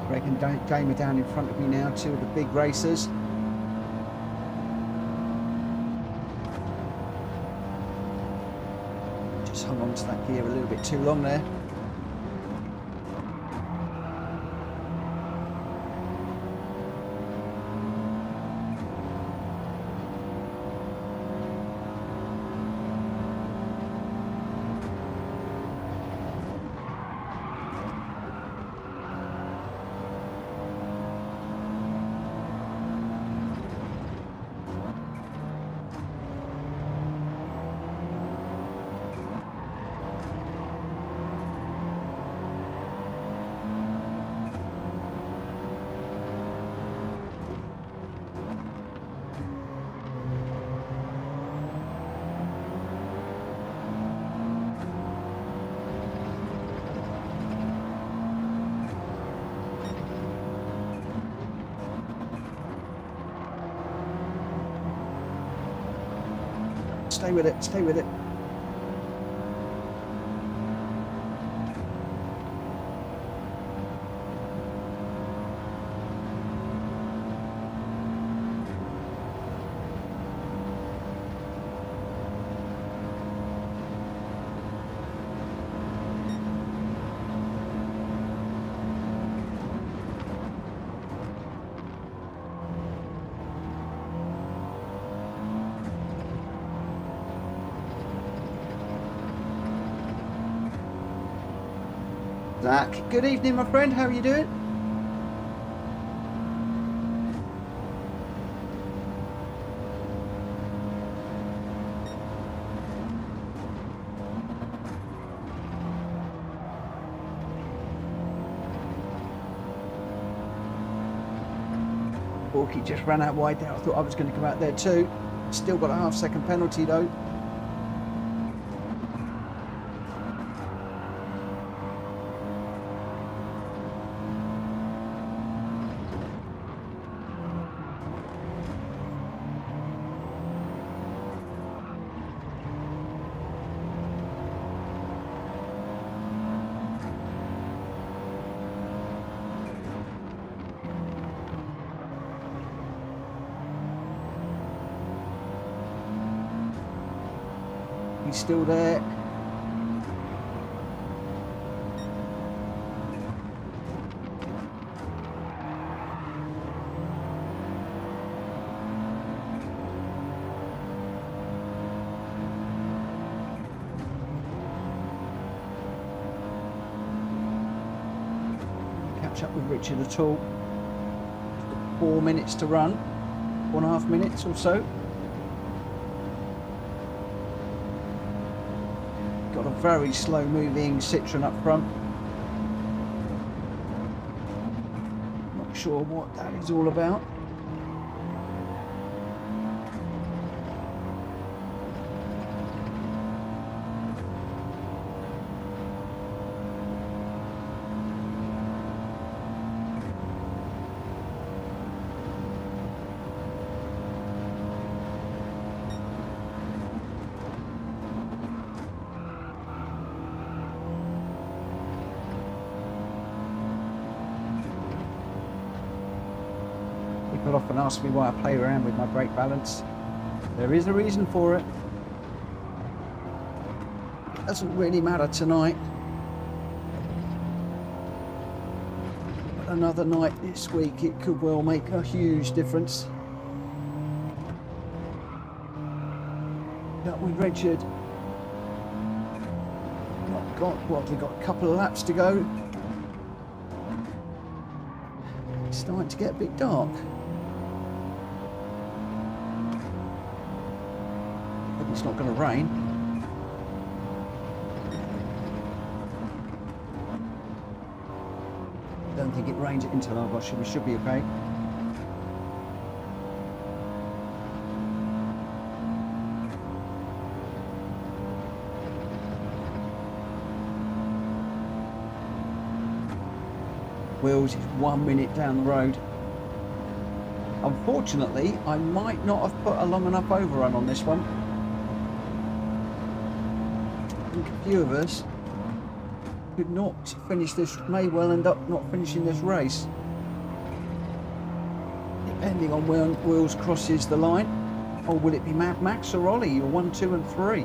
Greg and Jamie down in front of me now, two of the big racers. Just hung on to that gear a little bit too long there. Stay with it, stay with it. Zach, good evening, my friend. How are you doing? Borky just ran out wide there. I thought I was going to come out there too. Still got a half-second penalty though. He's still there. Catch up with Richard at all. 4 minutes to run. 4.5 minutes or so. Got a very slow moving Citroen up front. Not sure what that is all about. People often ask me why I play around with my brake balance. There is a reason for it. It doesn't really matter tonight. But another night this week, it could well make a huge difference. Up with Richard. We've got a couple of laps to go. It's starting to get a bit dark. Hope it's not going to rain. Don't think it rains at Interlagos, we should be okay. Wheels is 1 minute down the road. Unfortunately, I might not have put a long enough overrun on this one. I think a few of us could not finish this, may well end up not finishing this race. Depending on when Wheels crosses the line. Or will it be Mad Max or Ollie, or 1, 2 and 3?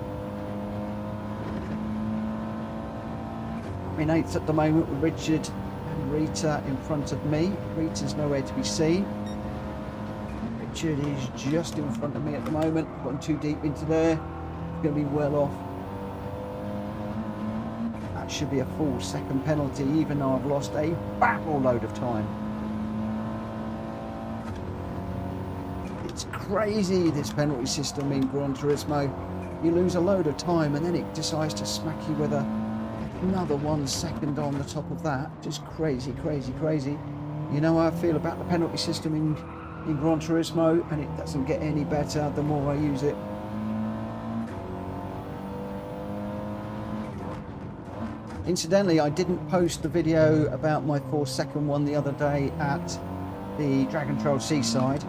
I'm in 8th at the moment with Richard and Rita in front of me. Rita's nowhere to be seen. Richard is just in front of me at the moment. I've gone too deep into there. It's going to be well off. That should be a full second penalty, even though I've lost a battle load of time. It's crazy, this penalty system in Gran Turismo. You lose a load of time and then it decides to smack you with another 1 second on the top of that. Just crazy, crazy, crazy. You know how I feel about the penalty system in Gran Turismo, and it doesn't get any better the more I use it. Incidentally, I didn't post the video about my 4-second one the other day at the Dragon Trail Seaside.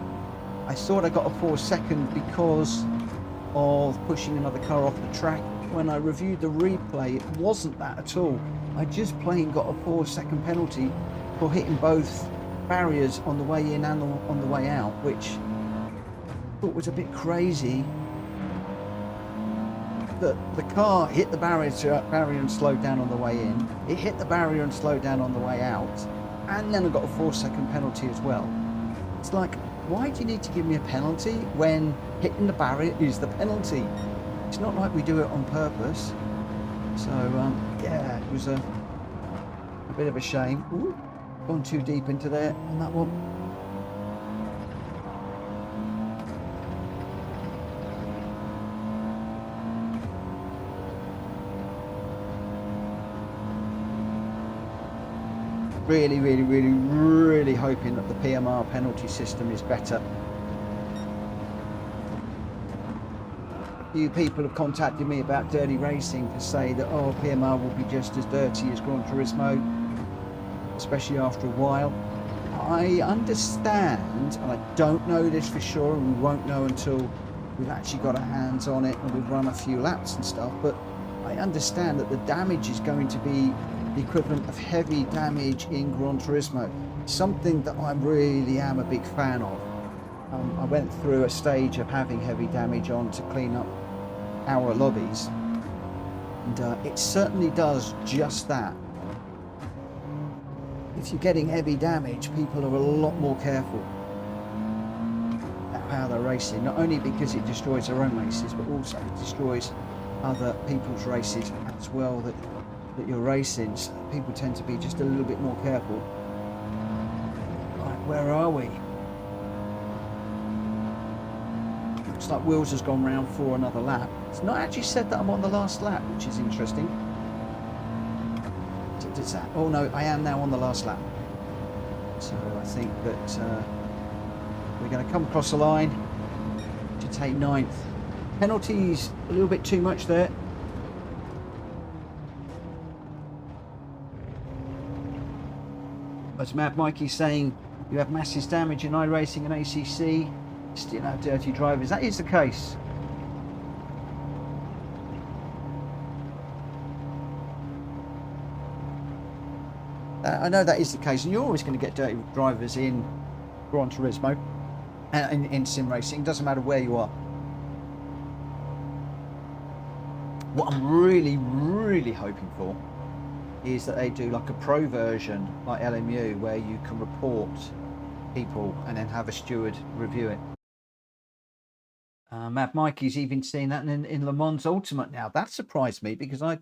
I thought I got a 4-second because of pushing another car off the track. When I reviewed the replay, it wasn't that at all. I just plain got a 4-second penalty for hitting both barriers on the way in and on the way out, which I thought was a bit crazy. The car hit the barrier and slowed down on the way in. It hit the barrier and slowed down on the way out. And then I got a 4-second penalty as well. It's like, why do you need to give me a penalty when hitting the barrier is the penalty? It's not like we do it on purpose. So, yeah, it was a bit of a shame. Ooh, gone too deep into there on that one. Really, really, really, really hoping that the PMR penalty system is better. A few people have contacted me about dirty racing to say that, oh, PMR will be just as dirty as Gran Turismo, especially after a while. I understand, and I don't know this for sure, and we won't know until we've actually got our hands on it and we've run a few laps and stuff, but I understand that the damage is going to be the equivalent of heavy damage in Gran Turismo, something that I really am a big fan of. I went through a stage of having heavy damage on to clean up our lobbies, and it certainly does just that. If you're getting heavy damage, people are a lot more careful about how they're racing, not only because it destroys their own races, but also it destroys other people's races as well that you're racing. So people tend to be just a little bit more careful. Right, where are we? Looks like Wheels has gone round for another lap. It's not actually said that I'm on the last lap, which is interesting. Does that? Oh no, I am now on the last lap. So I think that we're going to come across the line to take 9th. Penalties a little bit too much there. As Mad Mikey's saying, you have massive damage in iRacing and ACC, still have dirty drivers. That is the case. I know that is the case, and you're always going to get dirty drivers in Gran Turismo and in sim racing. Doesn't matter where you are. What I'm really, really hoping for is that they do like a pro version like LMU, where you can report people and then have a steward review it. Mad Mikey's even seen that in Le Mans Ultimate now. That surprised me because I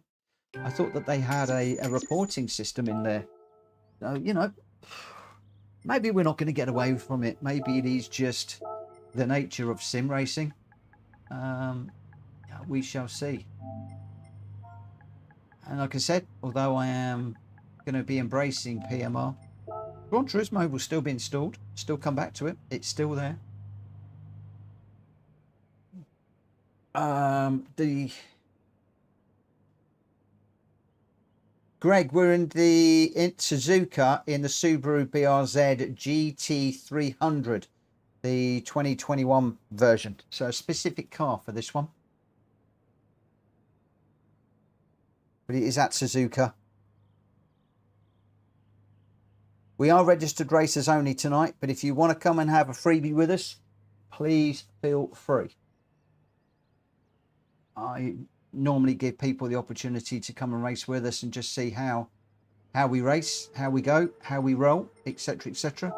thought that they had a reporting system in there. So, you know, maybe we're not going to get away from it. Maybe it is just the nature of sim racing. We shall see. And like I said, although I am going to be embracing PMR, Gran Turismo will still be installed. Still come back to it. It's still there. Greg, we're in Suzuka in the Subaru BRZ GT300, the 2021 version. So a specific car for this one. But it is at Suzuka. We are registered racers only tonight, but if you want to come and have a freebie with us, please feel free. I normally give people the opportunity to come and race with us and just see how we race, how we go, how we roll, etc, etc.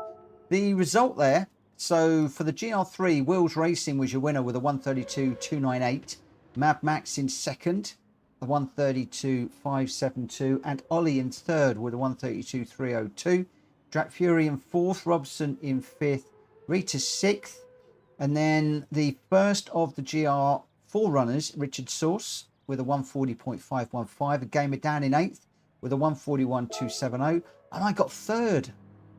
The result there, so for the GR3, Wheels Racing was your winner with a 132.298, Mad Max in second, a 132.572, and Ollie in third with a 132.302. Drac Fury in fourth, Robson in fifth, Rita sixth, and then the first of the GR4 runners, Richard Source, with a 140.515, a Gamer down in eighth with a 141.270, and I got third,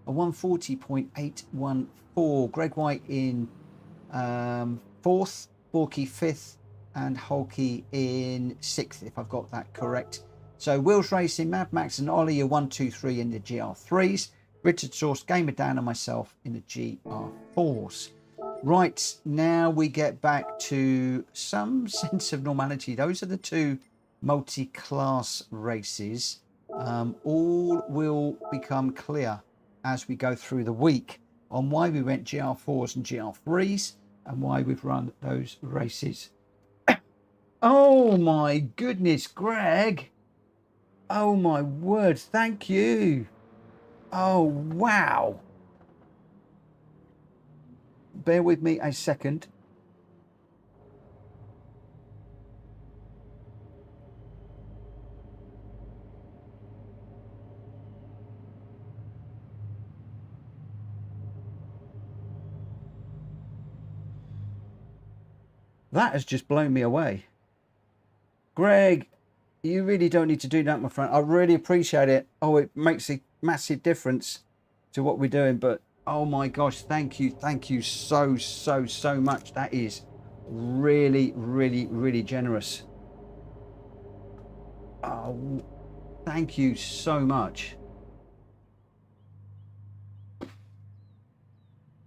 a 140.814. Greg White in fourth, Borky fifth, and Holkey in sixth, if I've got that correct. So Wheels Racing, Mad Max and Ollie are 1, 2, 3 in the GR3s. Richard Source, Gamer Dan and myself in the GR4s. Right, now we get back to some sense of normality. Those are the two multi-class races. All will become clear as we go through the week on why we went GR4s and GR3s and why we've run those races. Oh my goodness, Greg. Oh my word, thank you. Oh, wow. Bear with me a second. That has just blown me away. Greg, you really don't need to do that, my friend. I really appreciate it. Oh, it makes a massive difference to what we're doing, but oh my gosh, thank you so much. That is really generous. Oh, thank you so much.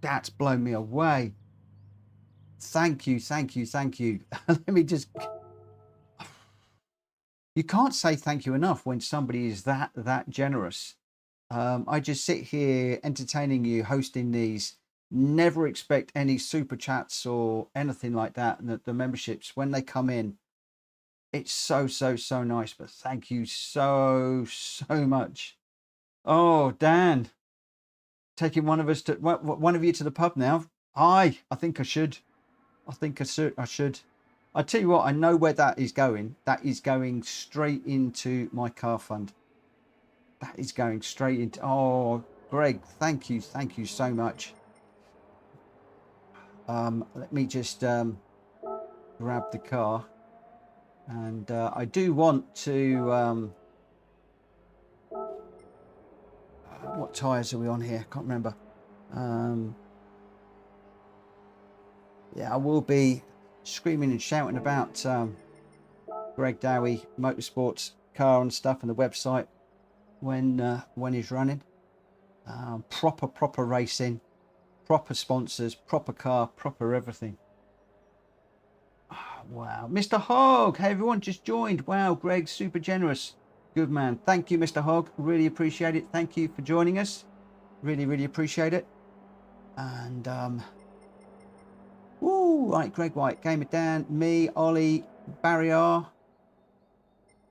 That's blown me away. Thank you. Let me just, you can't say thank you enough when somebody is that generous. I just sit here entertaining you, hosting these, never expect any super chats or anything like that. And the memberships, when they come in, it's so nice. But thank you so much. Oh, Dan, taking one of us to one of you to the pub now. I think I should. I should. I tell you what, I know where that is going. That is going straight into my car fund. That is going straight into. Oh, Greg, thank you so much. Let me just grab the car, and I do want to. What tyres are we on here? Can't remember. Yeah, I will be screaming and shouting about Greg Dowie Motorsports car and stuff and the website when he's running. Proper racing, proper sponsors, proper car, proper everything. Oh, wow. Mr. Hogg, hey everyone, just joined. Wow, Greg, super generous. Good man. Thank you, Mr. Hogg. Really appreciate it. Thank you for joining us. Really appreciate it. And right, Greg White, Gamer Dan, me, Ollie, Barry R,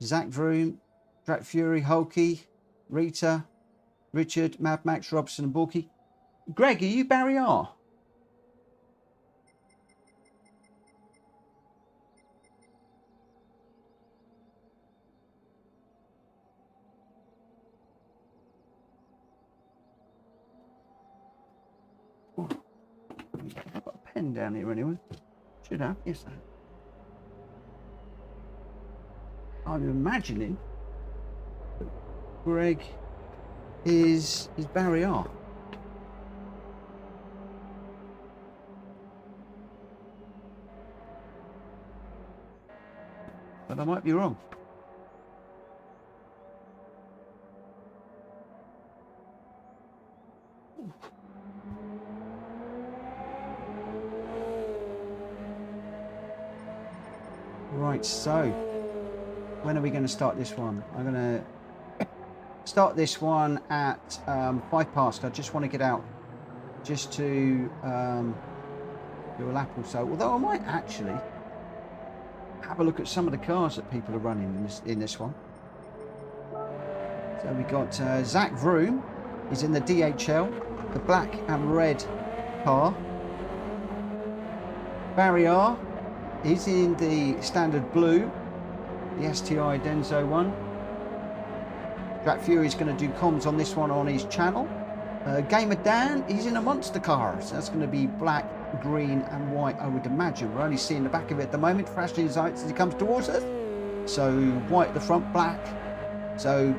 Zach Vroom, Drac Fury, Hulky, Rita, Richard, Mad Max, Robson, and Borky. Greg, are you Barry R? I've got a pen down here anyway. Should have, yes I have. I'm imagining Greg is Barrier. But I might be wrong. Right, so when are we going to start this one? I'm going to start this one at 5 past. I just want to get out just to do a lap or so. Although I might actually have a look at some of the cars that people are running in this one. So we got Zach Vroom is in the DHL, the black and red car. Barrier is in the standard blue, the STI Denso one. Drat Fury is going to do comms on this one on his channel. Gamer Dan, he's in a monster car, so that's going to be black, green and white, I would imagine. We're only seeing the back of it at the moment, flashing his lights as he comes towards us. So white at the front, black. So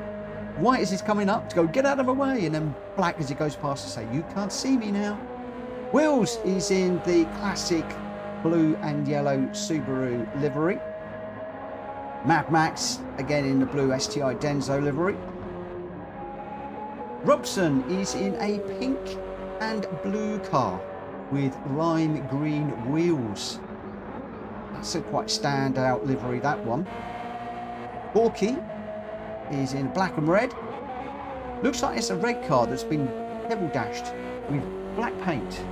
white as he's coming up to go, get out of my way, and then black as he goes past to say, you can't see me now. Wheels is in the classic blue and yellow Subaru livery. Mad Max, again in the blue STI Denso livery. Robson is in a pink and blue car with lime green wheels. That's a quite standout livery, that one. Borky is in black and red. Looks like it's a red car that's been pebble dashed with black paint.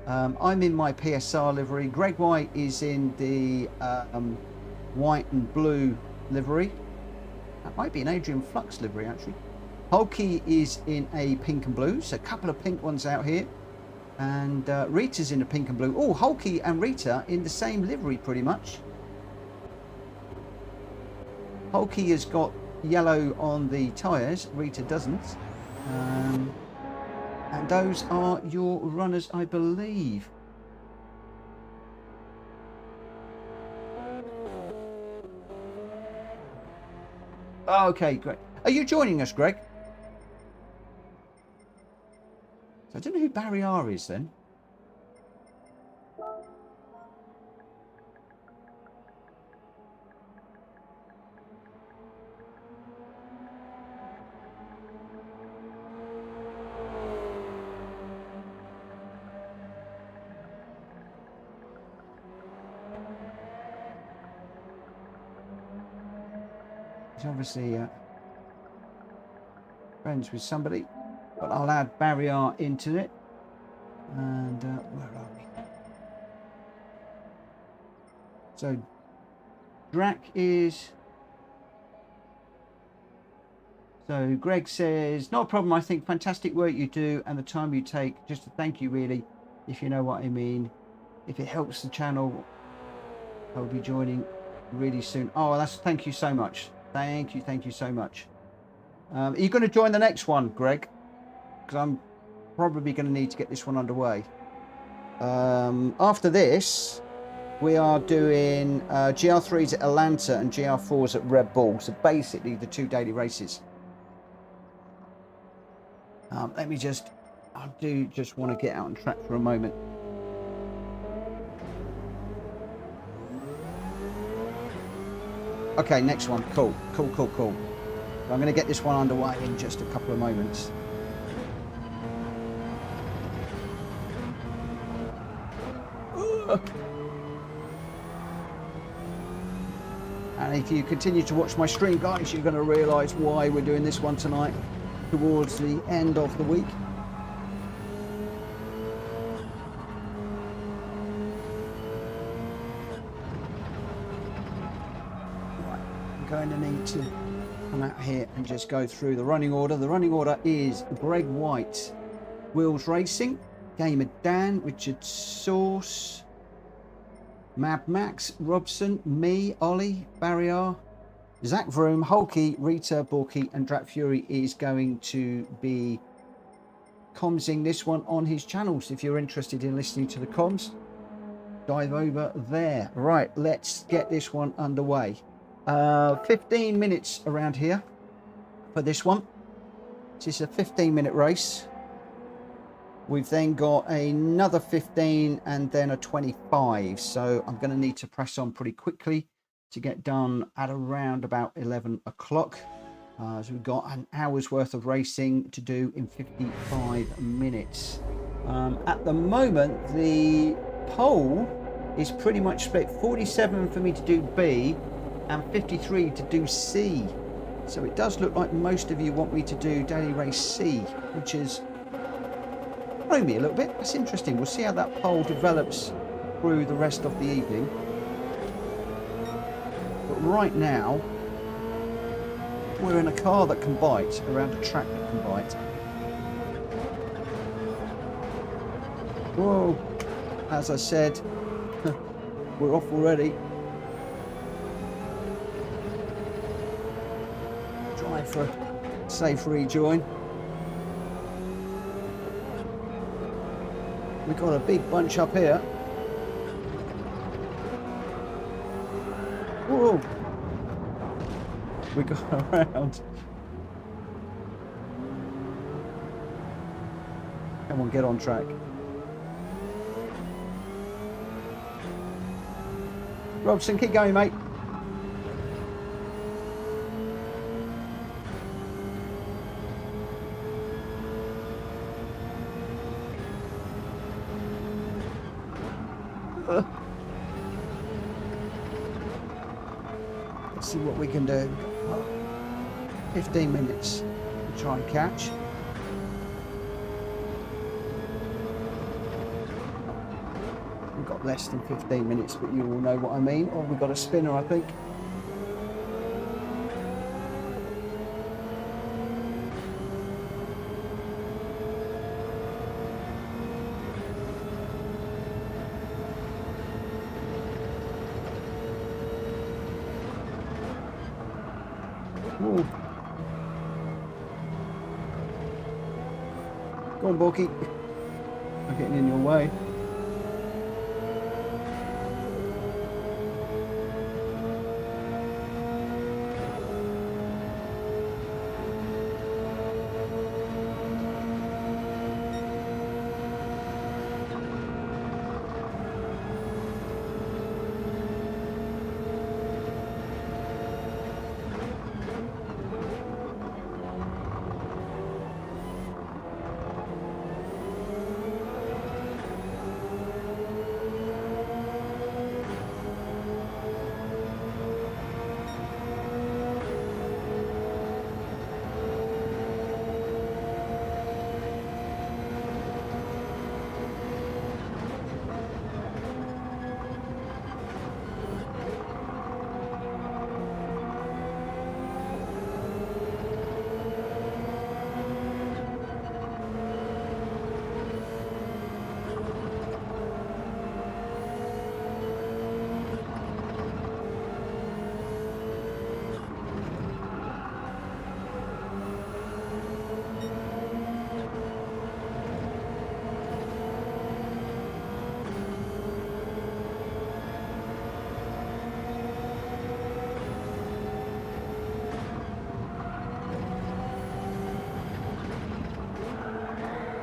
I'm in my PSR livery. Greg White is in the white and blue livery. That might be an Adrian Flux livery, actually. Hulky is in a pink and blue, so a couple of pink ones out here. And Rita's in a pink and blue. Oh, Hulky and Rita in the same livery, pretty much. Hulky has got yellow on the tyres, Rita doesn't. And those are your runners, I believe. Okay, great. Are you joining us, Greg? So I don't know who Barrier is then. He's obviously friends with somebody, but I'll add Barrier into it. And where are we? So Gr.x is. So Greg says, not a problem. I think fantastic work you do and the time you take. Just to thank you, really, if you know what I mean. If it helps the channel, I'll be joining really soon. Oh, thank you so much. Thank you so much. Are you going to join the next one, Greg? Because I'm probably going to need to get this one underway. After this, we are doing GR3s at Atlanta and GR4s at Red Bull. So basically the 2 daily races. Let me just, I do just want to get out on track for a moment. Okay, next one. Cool. I'm going to get this one underway in just a couple of moments. And if you continue to watch my stream, guys, you're going to realise why we're doing this one tonight towards the end of the week. Going to need to come out here and just go through the running order. The running order is Greg White, Wheels Racing, Gamer Dan, Richard Sauce, Mad Max, Robson, me, Ollie, Barrier, Zach Vroom, Hulky, Rita, Borky, and Drat Fury is going to be commsing this one on his channels. If you're interested in listening to the comms, dive over there. Right, let's get this one underway. 15 minutes around here for this one. It's a 15-minute race. We've then got another 15 and then a 25. So I'm going to need to press on pretty quickly to get done at around about 11 o'clock. So we've got an hour's worth of racing to do in 55 minutes. At the moment, the pole is pretty much split. 47 for me to do B and 53 to do C. So it does look like most of you want me to do daily race C, which is throwing me a little bit. That's interesting. We'll see how that pole develops through the rest of the evening. But right now, we're in a car that can bite, around a track that can bite. Whoa, as I said, we're off already. Drive for a safe rejoin. We've got a big bunch up here. Whoa! We got around. Come on, get on track. Robson, keep going, mate. Let's see what we can do. 15 minutes to try and catch. We've got less than 15 minutes, but you all know what I mean. Oh, we've got a spinner, I think. Ooh. Go on, Borky. I'm getting in your way.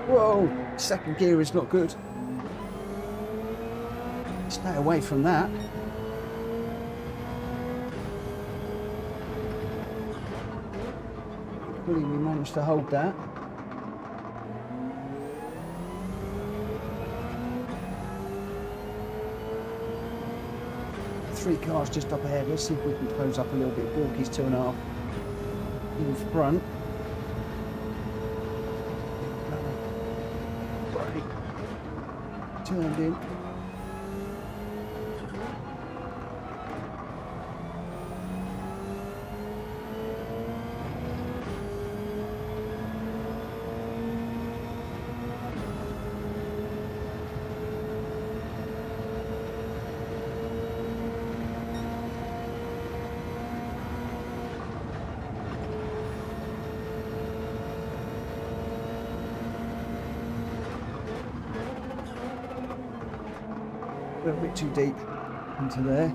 Whoa, second gear is not good. Stay away from that. Hopefully we managed to hold that. Three cars just up ahead. Let's see if we can close up a little bit. Gorky's 2.5 in front. Turned in. A little bit too deep into there.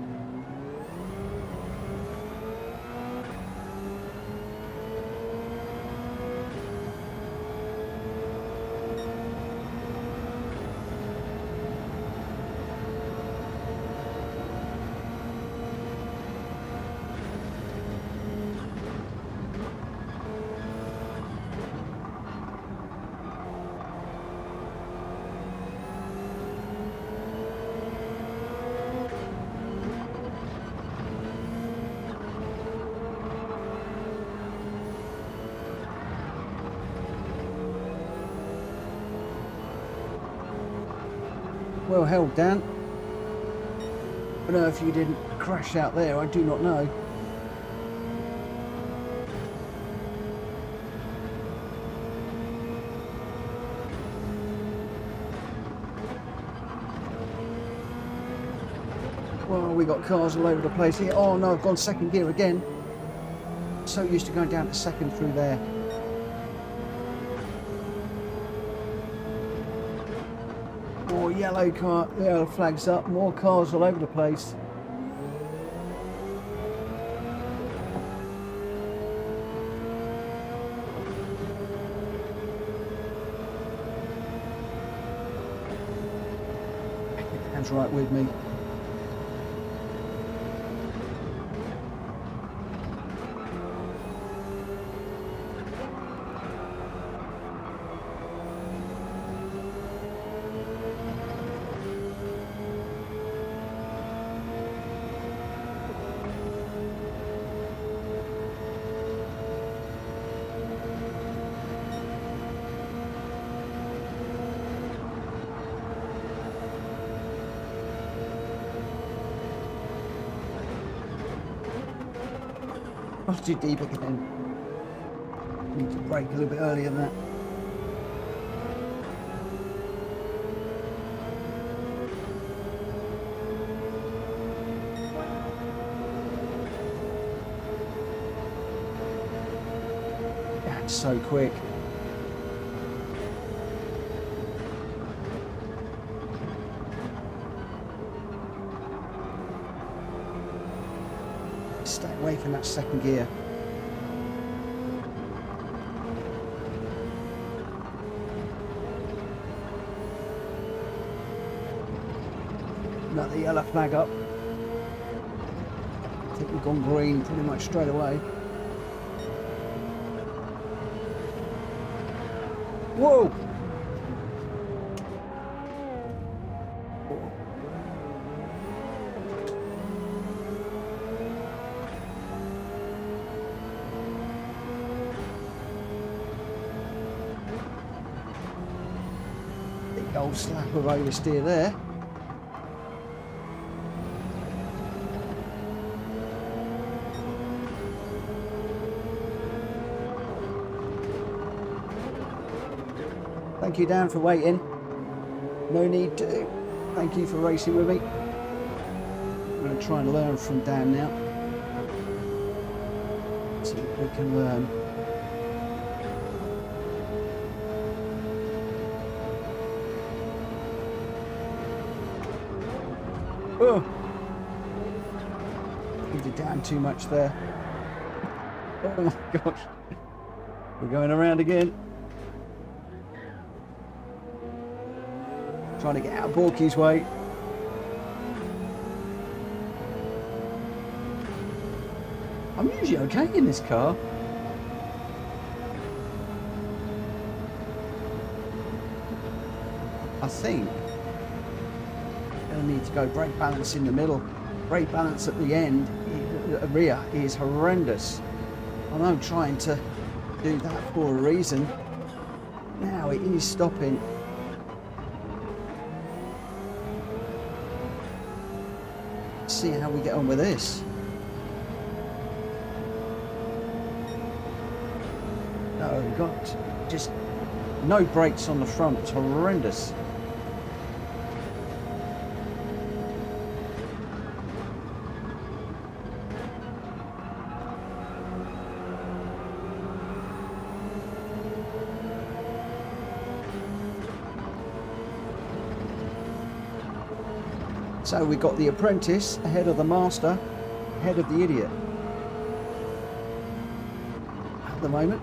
Well held, Dan. I don't know if you didn't crash out there, I do not know. Well, we got cars all over the place here. Oh no, I've gone second gear again. So used to going down to second through there. More yellow car, yellow flags up, more cars all over the place. Dan's right with me. I was too deep again. Need to brake a little bit earlier than that. That's so quick. Stay away from that second gear. Another yellow flag up. I think we've gone green pretty much straight away. Whoa! Big old slap of oversteer there. Thank you, Dan, for waiting. No need to. Thank you for racing with me. I'm going to try and learn from Dan now. See if we can learn. Oh! He did Dan too much there. Oh my gosh. We're going around again. Trying to get out of Borky's way. I'm usually okay in this car. I think I need to go brake balance in the middle. Brake balance at the end, the rear is horrendous. I know I'm trying to do that for a reason. Now it is stopping. See how we get on with this. No, we've got just no brakes on the front. It's horrendous. So we got the apprentice ahead of the master, ahead of the idiot at the moment.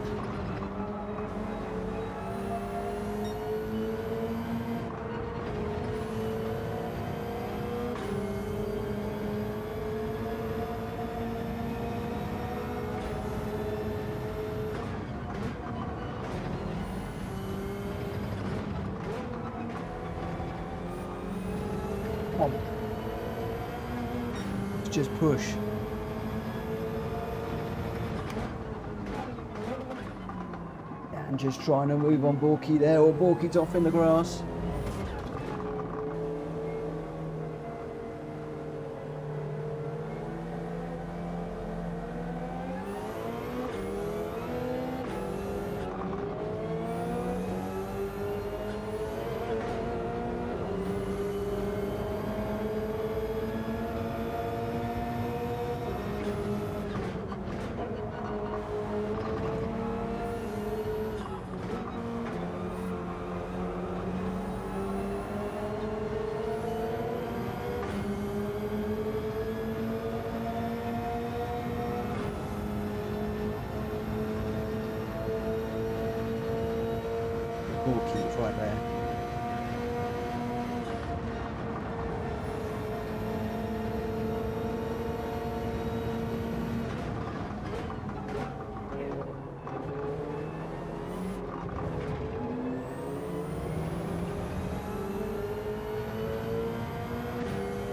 Come on. Just push. And just trying to move on Borky there, or Borky's off in the grass. Porky is right there.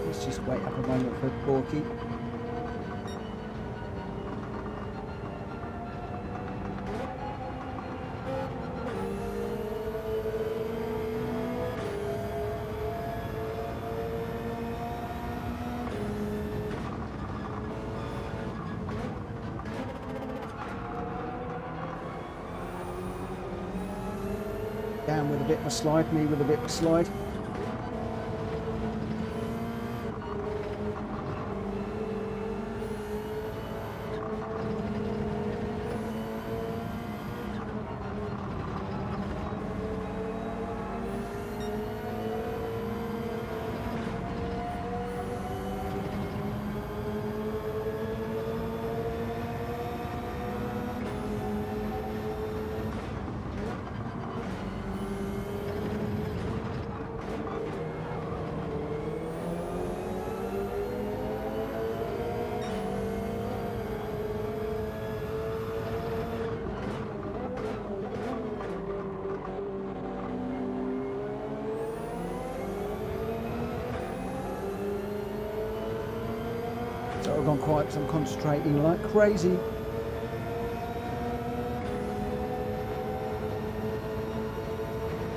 Let's just wait up a moment for Porky. Down with a bit of a slide, me with a bit of a slide. So I've gone quiet because I'm concentrating like crazy.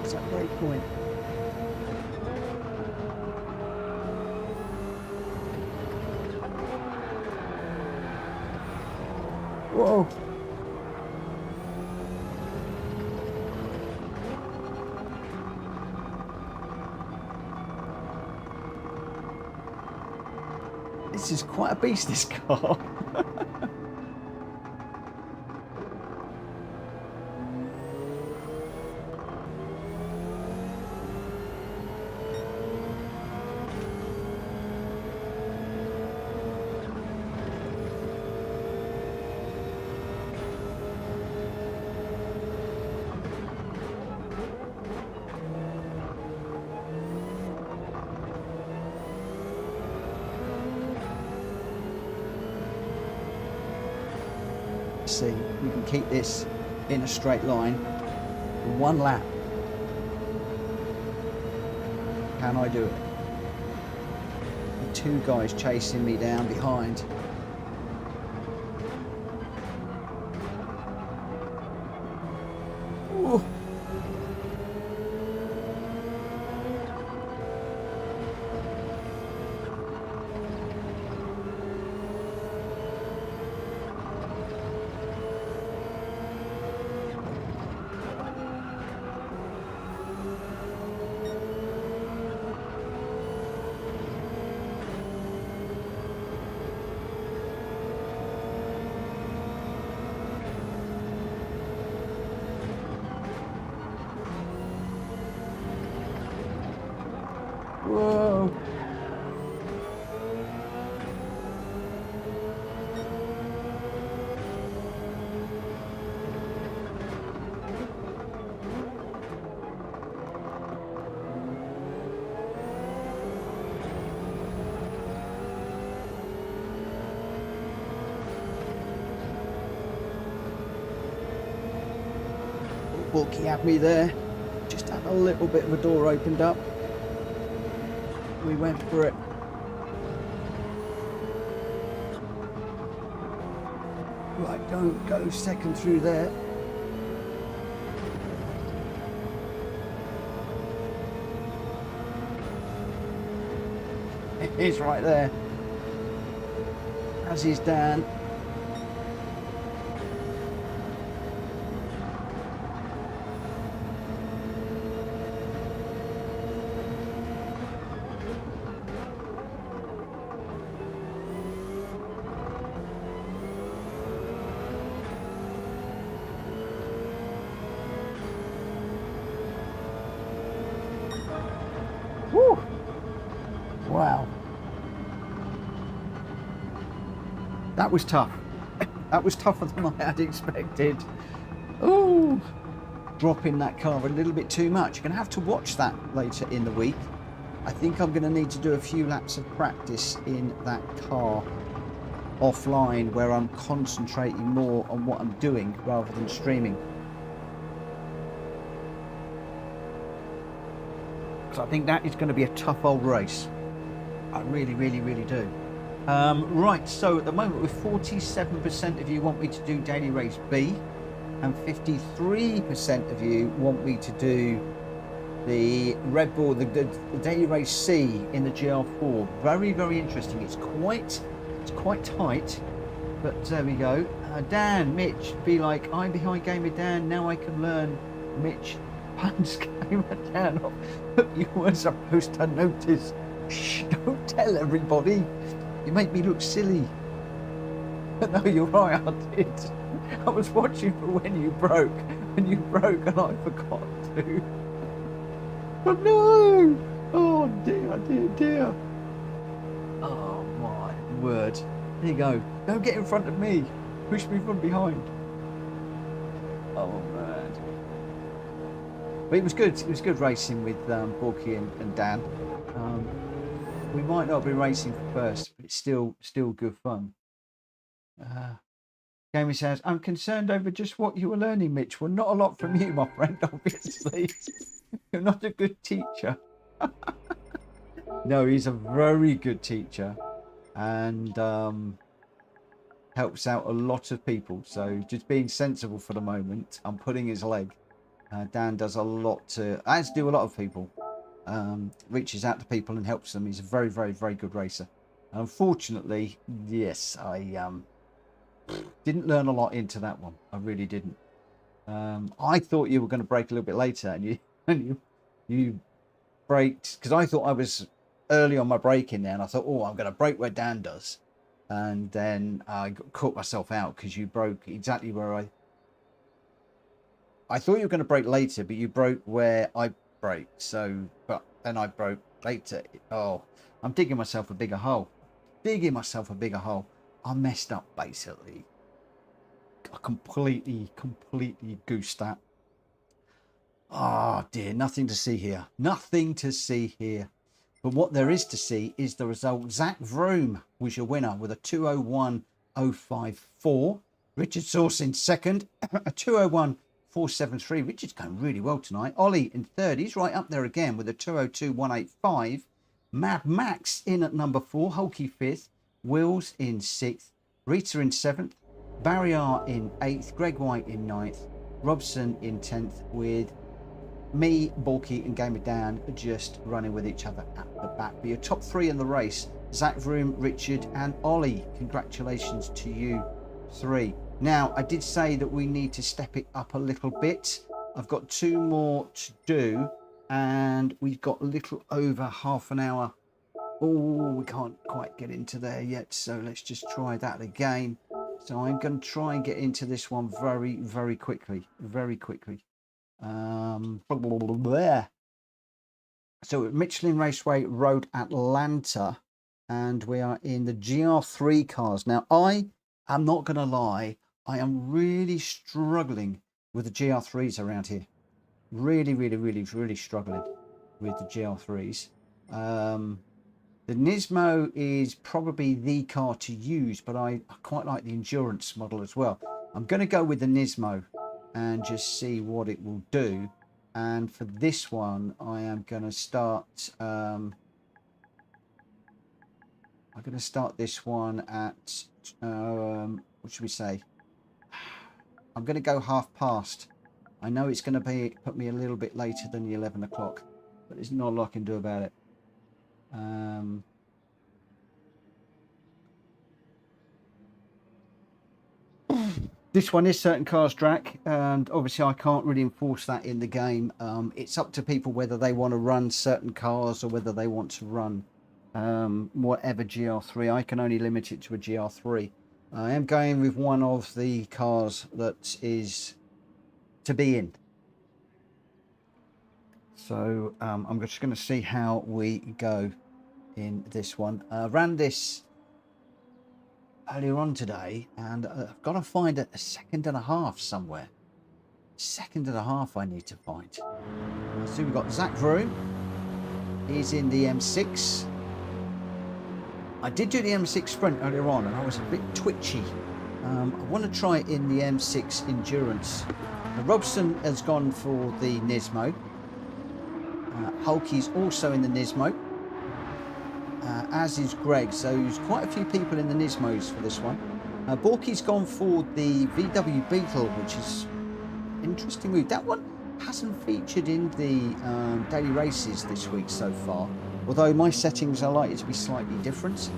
It's that break point. Whoa. This is quite a beast, this car. See, you can keep this in a straight line in one lap. Can I do it? And two guys chasing me down behind. Ooh. Whoa. Walkie had me there. Just had a little bit of a door opened up. We went for it. Right, don't go second through there. He's right there. As is Dan. Woo! Wow. That was tough. That was tougher than I had expected. Ooh. dropping that car a little bit too much. You're going to have to watch that later in the week. I think I'm going to need to do a few laps of practice in that car offline, where I'm concentrating more on what I'm doing rather than streaming. So I think that is going to be a tough old race. I really, really, really do. Right, so at the moment, with 47% of you want me to do Daily Race B, and 53% of you want me to do the Red Bull, the Daily Race C in the GR4. Very, very interesting. It's quite tight, but there we go. Dan, Mitch, be like, I'm behind Gamer Dan. Now I can learn. Mitch, punch Gamer Dan off. You weren't supposed to notice. Shh, don't tell everybody. You make me look silly. No, you're right, I did. I was watching for when you broke, and I forgot to. But no! Oh dear, dear, dear. Oh my word. There you go. Don't get in front of me. Push me from behind. Oh man. But it was good. It was good racing with Borky and Dan. We might not be racing for first, but it's still good fun. Gamey says, I'm concerned over just what you were learning, Mitch. Well, not a lot from you, my friend, obviously. You're not a good teacher. No, he's a very good teacher, and helps out a lot of people. So just being sensible for the moment. I'm pulling his leg. Dan does a lot as do a lot of people. Reaches out to people and helps them. He's a very, very, very good racer. And unfortunately, yes, I didn't learn a lot into that one. I really didn't. I thought you were going to brake a little bit later, and you braked, because I thought I was early on my braking there, and I thought, oh, I'm going to brake where Dan does, and then I caught myself out because you broke exactly where I thought you were going to brake later, but you broke where I braked. So, but then I broke later. Oh, I'm digging myself a bigger hole. I messed up basically. I completely goosed that. Oh dear, nothing to see here. Nothing to see here. But what there is to see is the result. Zach Vroom was your winner with a 201.054. Richard Sauce in second, a 201.473. Richard's going really well tonight. Ollie in third. He's right up there again with a 202.185. Mad Max in at number 4. Hulky fifth. Wills in 6th. Rita in 7th. Barrier in 8th. Greg White in 9th. Robson in 10th, with me, Bulky and Gamer Dan just running with each other at the back. But your top 3 in the race, Zach Vroom, Richard and Ollie. Congratulations to you 3. Now, I did say that we need to step it up a little bit. I've got 2 more to do, and we've got a little over half an hour. Oh, we can't quite get into there yet, so let's just try that again. So I'm going to try and get into this one very, very quickly. So Michelin Raceway Road, Atlanta, and we are in the GR3 cars. Now, I am not going to lie, I am really struggling with the GR3s around here. Really struggling with the GR3s. The Nismo is probably the car to use, but I quite like the endurance model as well. I'm going to go with the Nismo and just see what it will do. And for this one, I am going to start. I'm going to start this one at what should we say? I'm going to go half past. I know it's going to put me a little bit later than the 11 o'clock, but there's not a lot I can do about it. This one is certain cars track, and obviously I can't really enforce that in the game. It's up to people whether they want to run certain cars or whether they want to run whatever GR3. I can only limit it to a GR3. I am going with one of the cars that is to be in. So I'm just going to see how we go in this one. Ran this earlier on today, and I've got to find a second and a half somewhere. second and a half I need to find. So we've got Zach Vroom. He's in the M6. I did do the M6 Sprint earlier on and I was a bit twitchy. I want to try it in the M6 Endurance. Robson has gone for the Nismo. Hulky's also in the Nismo. As is Greg, so there's quite a few people in the Nismos for this one. Borky's gone for the VW Beetle, which is an interesting move. That one hasn't featured in the daily races this week so far, although my settings are likely to be slightly different.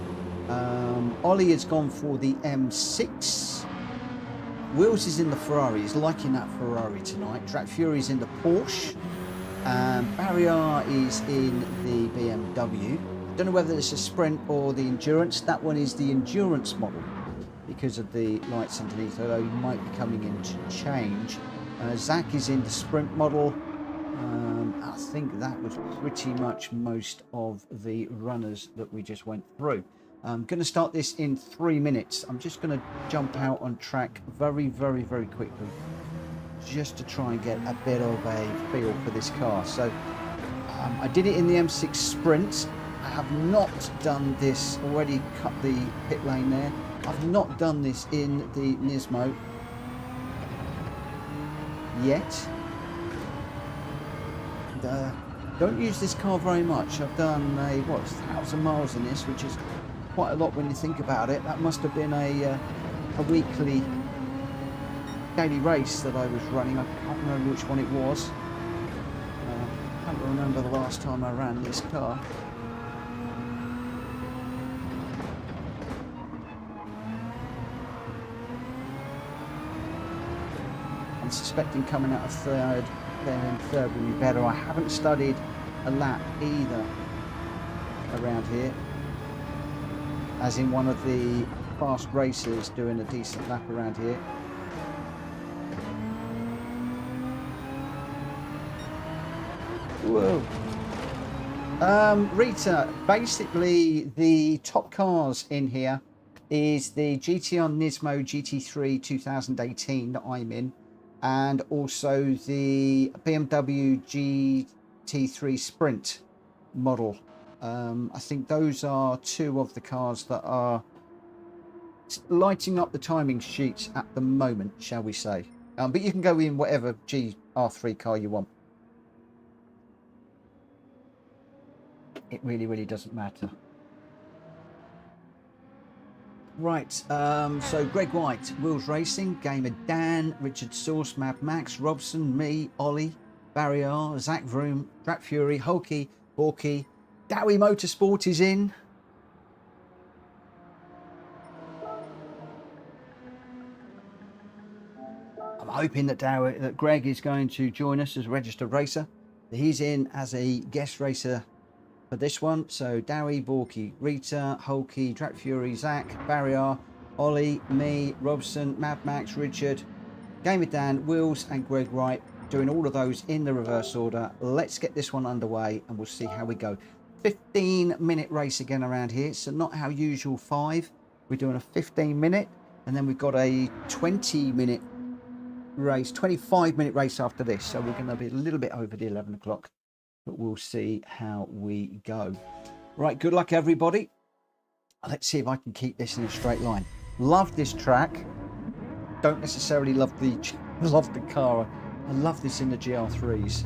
Ollie has gone for the M6. Wills is in the Ferrari. He's liking that Ferrari tonight. Track Fury's in the Porsche. Barrier is in the BMW. Don't know whether it's a Sprint or the Endurance. That one is the Endurance model because of the lights underneath, although he might be coming in to change. Zach is in the Sprint model. I think that was pretty much most of the runners that we just went through. I'm going to start this in 3 minutes. I'm just going to jump out on track very quickly just to try and get a bit of a feel for this car. So I did it in the M6 Sprint. I have not done this, already cut the pit lane there. I've not done this in the Nismo yet. Don't use this car very much. I've done 1,000 miles in this, which is quite a lot when you think about it. That must have been a weekly daily race that I was running. I can't remember which one it was. I can't remember the last time I ran this car. I'm suspecting coming out of third, then third will be better. I haven't studied a lap either around here, as in one of the fast racers doing a decent lap around here. Whoa. Rita, basically the top cars in here is the GTR Nismo GT3 2018 that I'm in, and also the BMW GT3 Sprint model. I think those are two of the cars that are lighting up the timing sheets at the moment, shall we say. But you can go in whatever GR3 car you want. It really doesn't matter. Right, so Greg White, Wheels Racing, Gamer Dan, Richard Source, Mad Max, Robson, me, Ollie, Barrier, Zach Vroom, Track Fury, Hulky, Borky, Dowie Motorsport is in. I'm hoping that Greg is going to join us as a registered racer. He's in as a guest racer for this one. So Dowie, Borky, Rita, Hulky, Track Fury, Zach, Barrier, Ollie, me, Robson, Mad Max, Richard, Gamer Dan, Wills and Greg Wright, doing all of those in the reverse order. Let's get this one underway and we'll see how we go. 15-minute race again around here, so not our usual 5. We're doing a 15-minute, and then we've got a 20-minute race, 25-minute race after this, so we're going to be a little bit over the 11 o'clock, but we'll see how we go. Right, good luck everybody. Let's see if I can keep this in a straight line. Love this track. Don't necessarily love the car. I love this in the GR3s,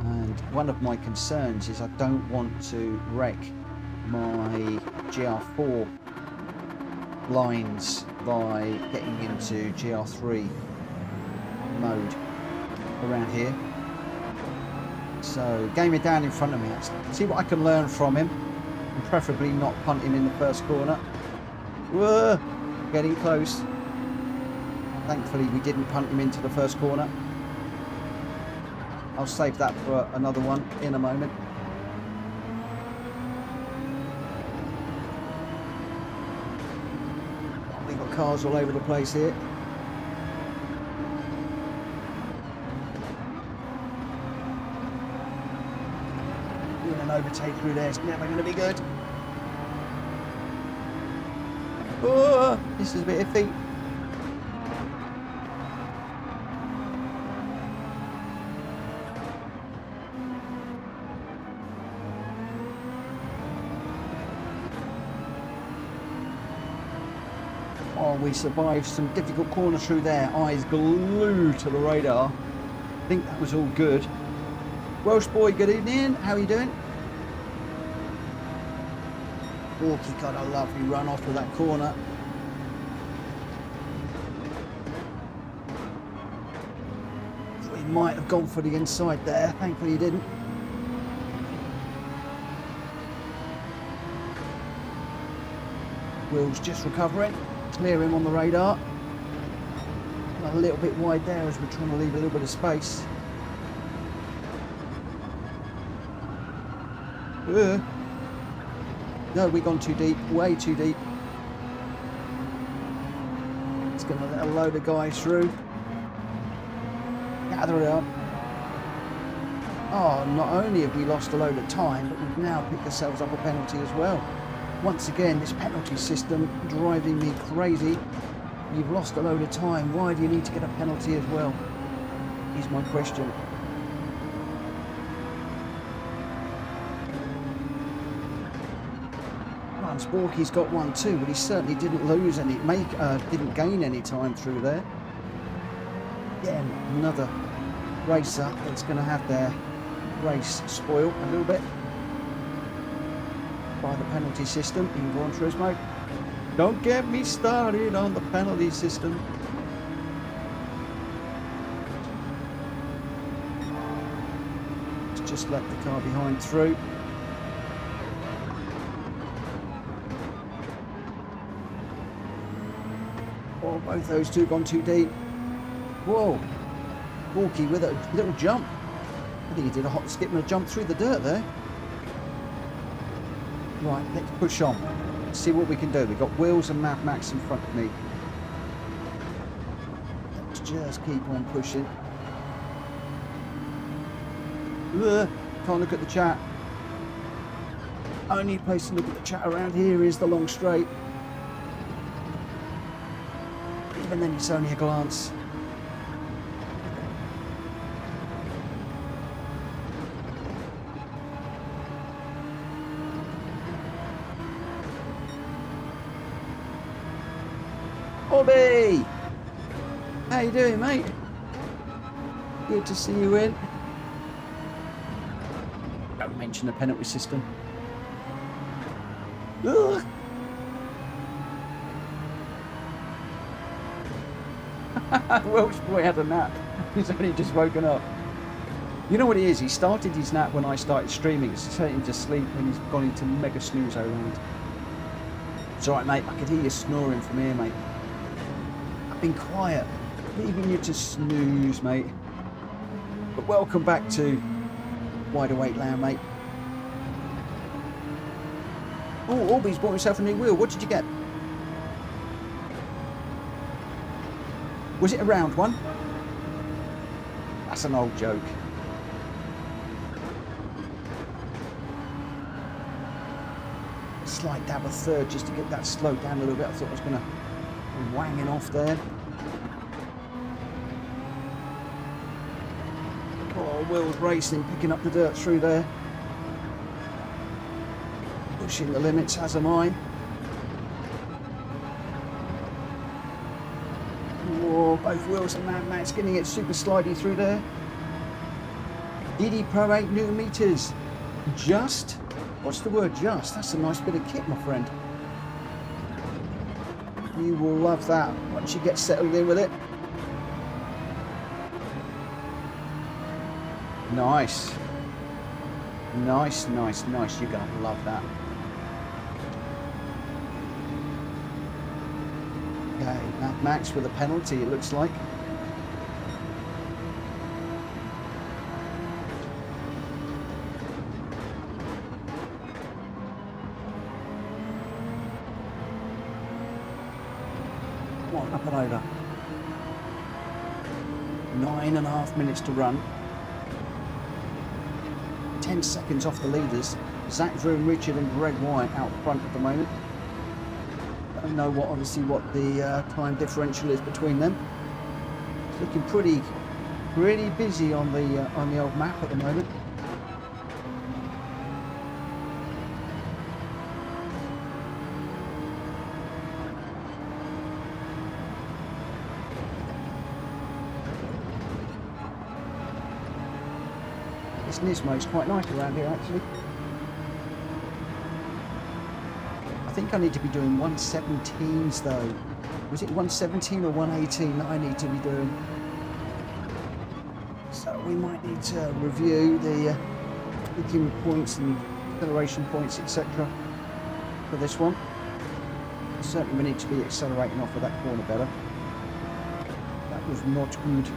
and one of my concerns is I don't want to wreck my GR4 lines by getting into GR3 mode around here. So Gamer down in front of me. Let's see what I can learn from him, and preferably not punt him in the first corner. Whoa, getting close. Thankfully we didn't punt him into the first corner. I'll save that for another one in a moment. We've got cars all over the place here. Doing an overtake through there is never going to be good. Oh, this is a bit iffy. we survived some difficult corners through there. Eyes glued to the radar. I think that was all good. Welsh boy, good evening. How are you doing? Walkie got a lovely run off of that corner. We might have gone for the inside there. Thankfully he didn't. Will's just recovering. Clear him on the radar. A little bit wide there as we're trying to leave a little bit of space. No, we've gone too deep, way too deep. It's going to let a load of guys through. Gather it up. Oh, not only have we lost a load of time, but we've now picked ourselves up a penalty as well. Once again, this penalty system driving me crazy. You've lost a load of time. Why do you need to get a penalty as well? Is my question. Sporky's got one too, but he certainly didn't lose any, didn't gain any time through there. Again, another racer that's going to have their race spoiled a little bit by the penalty system in Gran Turismo. Don't get me started on the penalty system. Let's just let the car behind through. Oh, both those two gone too deep. Whoa. Walkie with a little jump. I think he did a hot skip and a jump through the dirt there. Right, let's push on. Let's see what we can do. We've got Wills and Mad Max in front of me. Let's just keep on pushing. Can't look at the chat. Only place to look at the chat around here is the long straight. Even then it's only a glance. Bobby! How you doing, mate? Good to see you in. Don't mention the penalty system. Ugh. Welsh boy had a nap. He's only just woken up. You know what it is? He started his nap when I started streaming. It's set him to sleep when he's gone into mega snoozo land. It's alright, mate. I could hear you snoring from here, mate. I've been quiet, leaving you to snooze, mate. But welcome back to Wide Awake Land, mate. Oh, Orby's bought himself a new wheel. What did you get? Was it a round one? That's an old joke. Slight dab of third just to get that slowed down a little bit. I thought I was going to wanging off there. Oh, Will's racing, picking up the dirt through there. Pushing the limits, as am I. Oh, both Wills and Mad Max getting it super slidey through there. DD Pro 8 Newton meters. Just? What's the word just? That's a nice bit of kit, my friend. You will love that once you get settled in with it. Nice. Nice, nice, nice. You're going to love that. Okay, Mad Max with a penalty, it looks like. Up and over. 9.5 minutes to run. 10 seconds off the leaders. Zach Vroom, Richard and Gr.x out front at the moment. Don't know what, obviously, what the time differential is between them. It's looking pretty busy on the old map at the moment. This Nismo's quite nice around here actually. I think I need to be doing 117s though. Was it 117 or 118 that I need to be doing? So we might need to review the braking points and acceleration points, etc. for this one. Certainly we need to be accelerating off of that corner better. That was not good.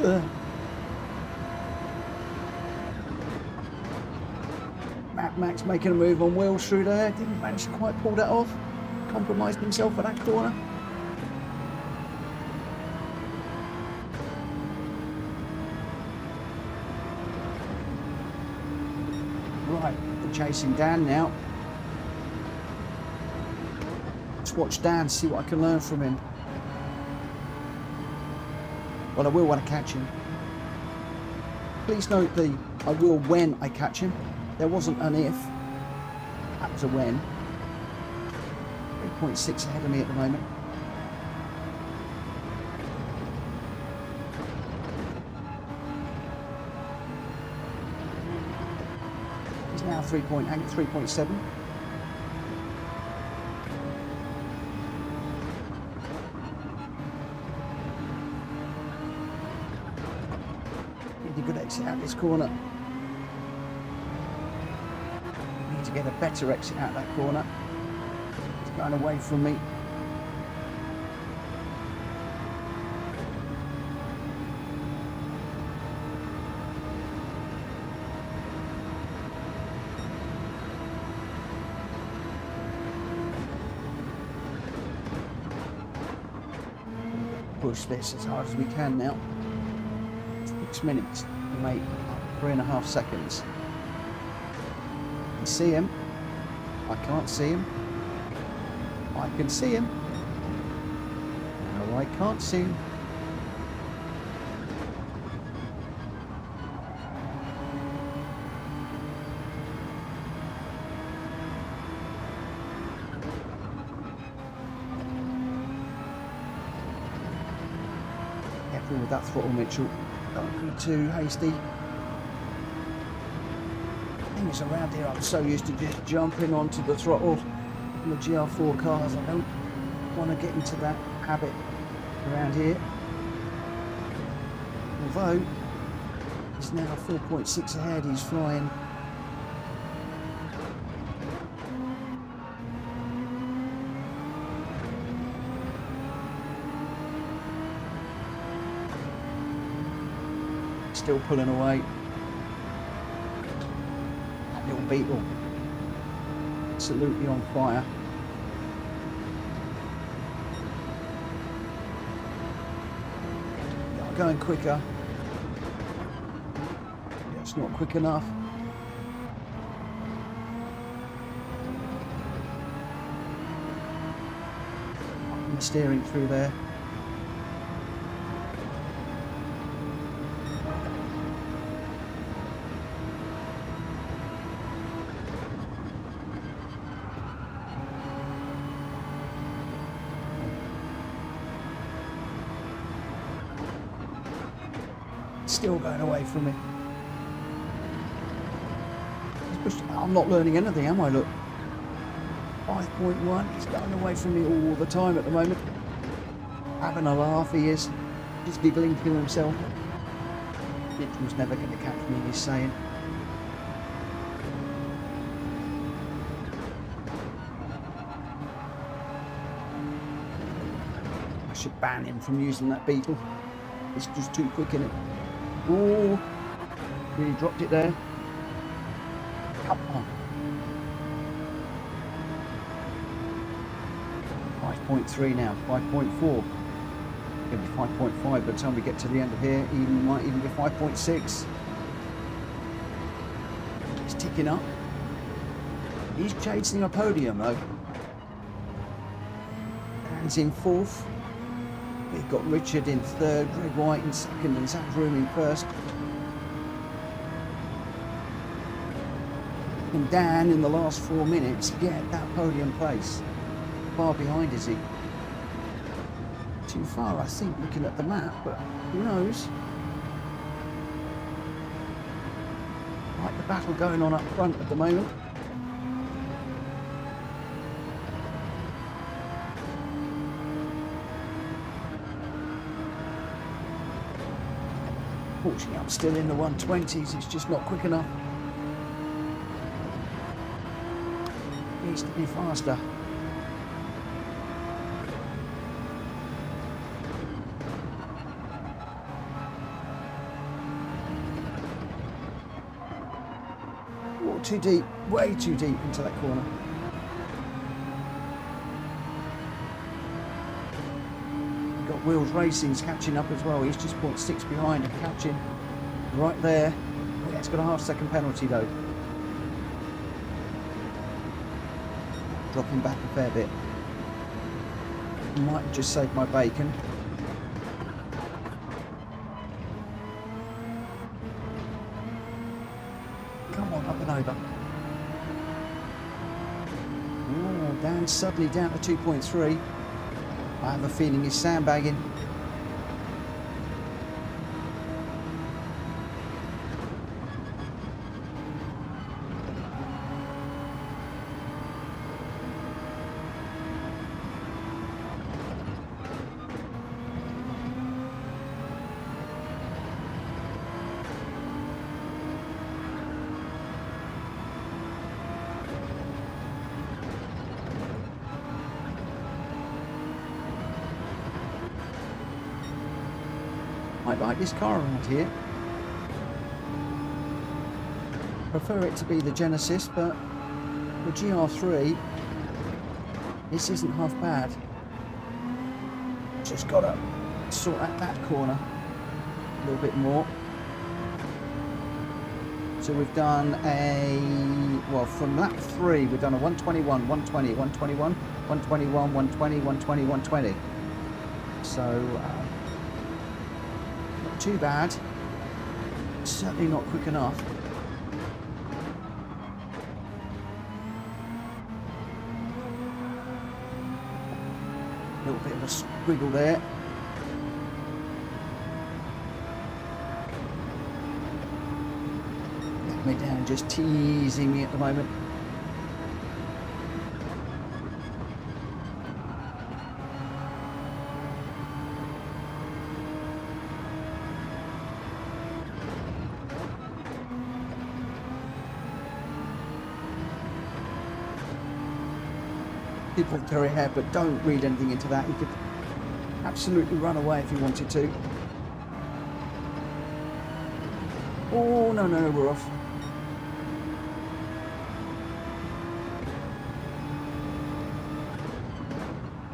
Ugh. Mad Max making a move on wheels through there. Didn't manage to quite pull that off. Compromised himself at that corner. Right, we're chasing Dan now. Let's watch Dan, see what I can learn from him. Well, I will want to catch him. Please note the I will when I catch him. There wasn't an if. That was a when. 3.6 ahead of me at the moment. He's now 3.7. Need a good exit out this corner. Need to get a better exit out that corner. He's going away from me. Push this as hard as we can now. 6 minutes, mate, 3.5 seconds. I can see him. I can't see him. I can see him. No, I can't see him. Careful with that throttle, Mitchell. Don't be too hasty. Things around here, I'm so used to just jumping onto the throttle in the GR4 cars. I don't want to get into that habit around here. Although he's now 4.6 ahead, he's flying. Still pulling away. That little beetle, absolutely on fire. Not going quicker. It's not quick enough. I'm steering through there. Still going away from me. I'm not learning anything, am I? Look, 5.1. He's going away from me all the time at the moment. Having a laugh, he is. Just giggling to himself. Mitchell's never going to catch me, he's saying. I should ban him from using that beetle. It's just too quick, isn't it? Oh, really dropped it there. Come on. 5.3 now, 5.4. It'll be 5.5 by the time we get to the end of here. Even might even be 5.6. It's ticking up. He's chasing a podium though. And he's in fourth. We've got Richard in third, Greg White in second, and Zach Vroom in first. And Dan in the last 4 minutes get that podium place. Far behind is he? too far, I think, looking at the map, but who knows? Like the battle going on up front at the moment. Fortunately, I'm still in the 120s, it's just not quick enough. It needs to be faster. Oh, too deep, way too deep into that corner. Wheels Racing's catching up as well. He's just 0.6 behind and catching right there. Yeah, it's got a half-second penalty though. Dropping back a fair bit. Might just save my bacon. Come on, up and over. Oh, Dan suddenly down to 2.3. I have a feeling he's sandbagging. I like this car around here. Prefer it to be the Genesis, but the GR3, this isn't half bad. Just gotta sort out that corner a little bit more. So we've done well, from lap 3, we've done a 121, 120, 121, 121, 120, 120, 120. So, too bad. Certainly not quick enough. A little bit of a squiggle there. Let me down, just teasing me at the moment. People carry ahead, but don't read anything into that. You could absolutely run away if you wanted to. Oh, no, we're off.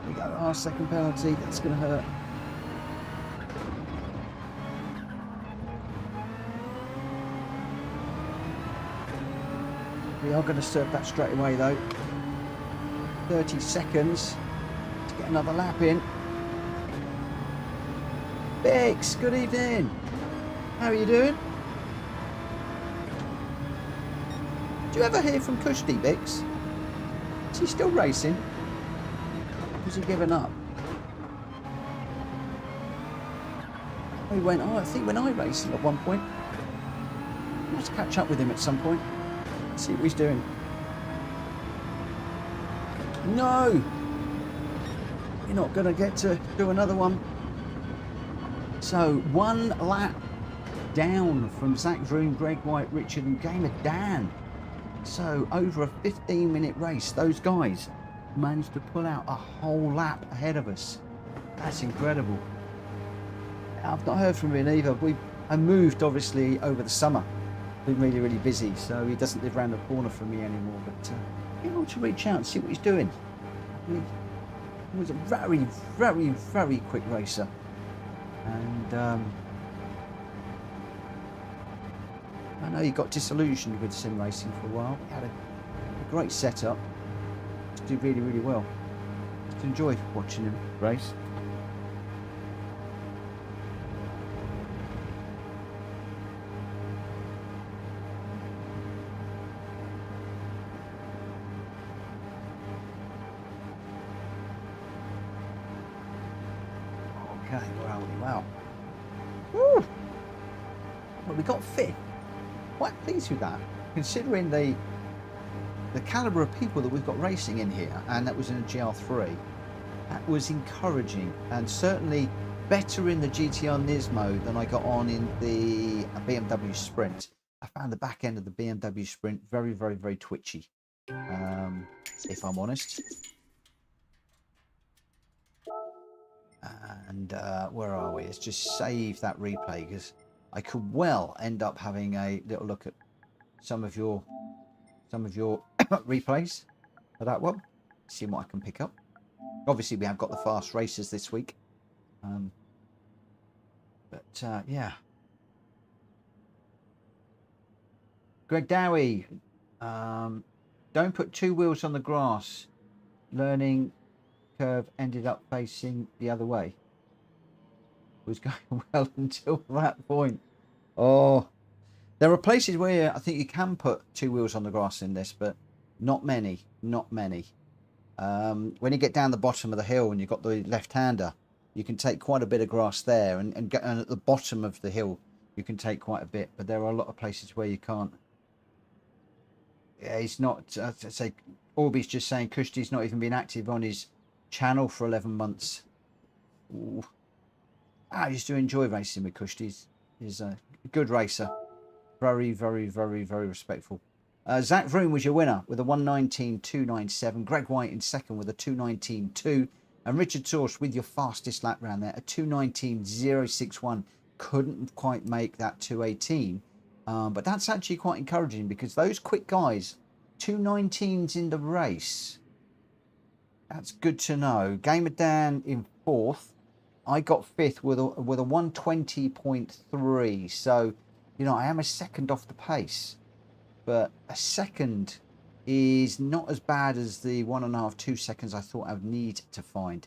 We got our second penalty. That's going to hurt. We are going to serve that straight away, though. 30 seconds to get another lap in. Bix, good evening. How are you doing? Do you ever hear from Kushti, Bix? Is he still racing? Or has he given up? He went, I think when I raced at one point. Let's catch up with him at some point. See what he's doing. No! You're not going to get to do another one. So, one lap down from Zach Vroom, Greg White, Richard and Gamer Dan. So, over a 15-minute race, those guys managed to pull out a whole lap ahead of us. That's incredible. I've not heard from him either. I moved, obviously, over the summer. Been really, really busy, so he doesn't live around the corner from me anymore. But he wants to reach out and see what he's doing. He was a very, very, very quick racer, and I know he got disillusioned with sim racing for a while. He had a great setup to do really, really well. Just enjoyed watching him race. Okay, where are we? Wow. Woo! Well, we got fifth. Quite pleased with that, considering the caliber of people that we've got racing in here, and that was in a GR3. That was encouraging, and certainly better in the GTR Nismo than I got on in the BMW Sprint. I found the back end of the BMW Sprint very, very, very twitchy, if I'm honest. And where are we? Let's just save that replay, because I could well end up having a little look at some of your replays for that one. See what I can pick up. Obviously, we have got the fast races this week, but yeah. Greg Dowie, don't put two wheels on the grass. Learning curve ended up facing the other way. It was going well until that point. Oh, there are places where I think you can put two wheels on the grass in this, but not many, not many. When you get down the bottom of the hill and you've got the left-hander, you can take quite a bit of grass there, and at the bottom of the hill you can take quite a bit, but there are a lot of places where you can't. Yeah, he's not. Say, Orby's just saying Kushti's not even been active on his channel for 11 months. Ooh. I used to enjoy racing with Kushti. He's a good racer. Very, very, very, very respectful. Zach Vroom was your winner with a 1:19.297. Greg White in second with a 2:19.2. And Richard Source with your fastest lap round there, a 2:19.061. Couldn't quite make that 2:18. But that's actually quite encouraging, because those quick guys, 2:19s in the race. That's good to know. Gamer Dan in fourth. I got fifth with a 1:20.3. So, you know, I am a second off the pace. But a second is not as bad as the 1.5, 2 seconds I thought I would need to find.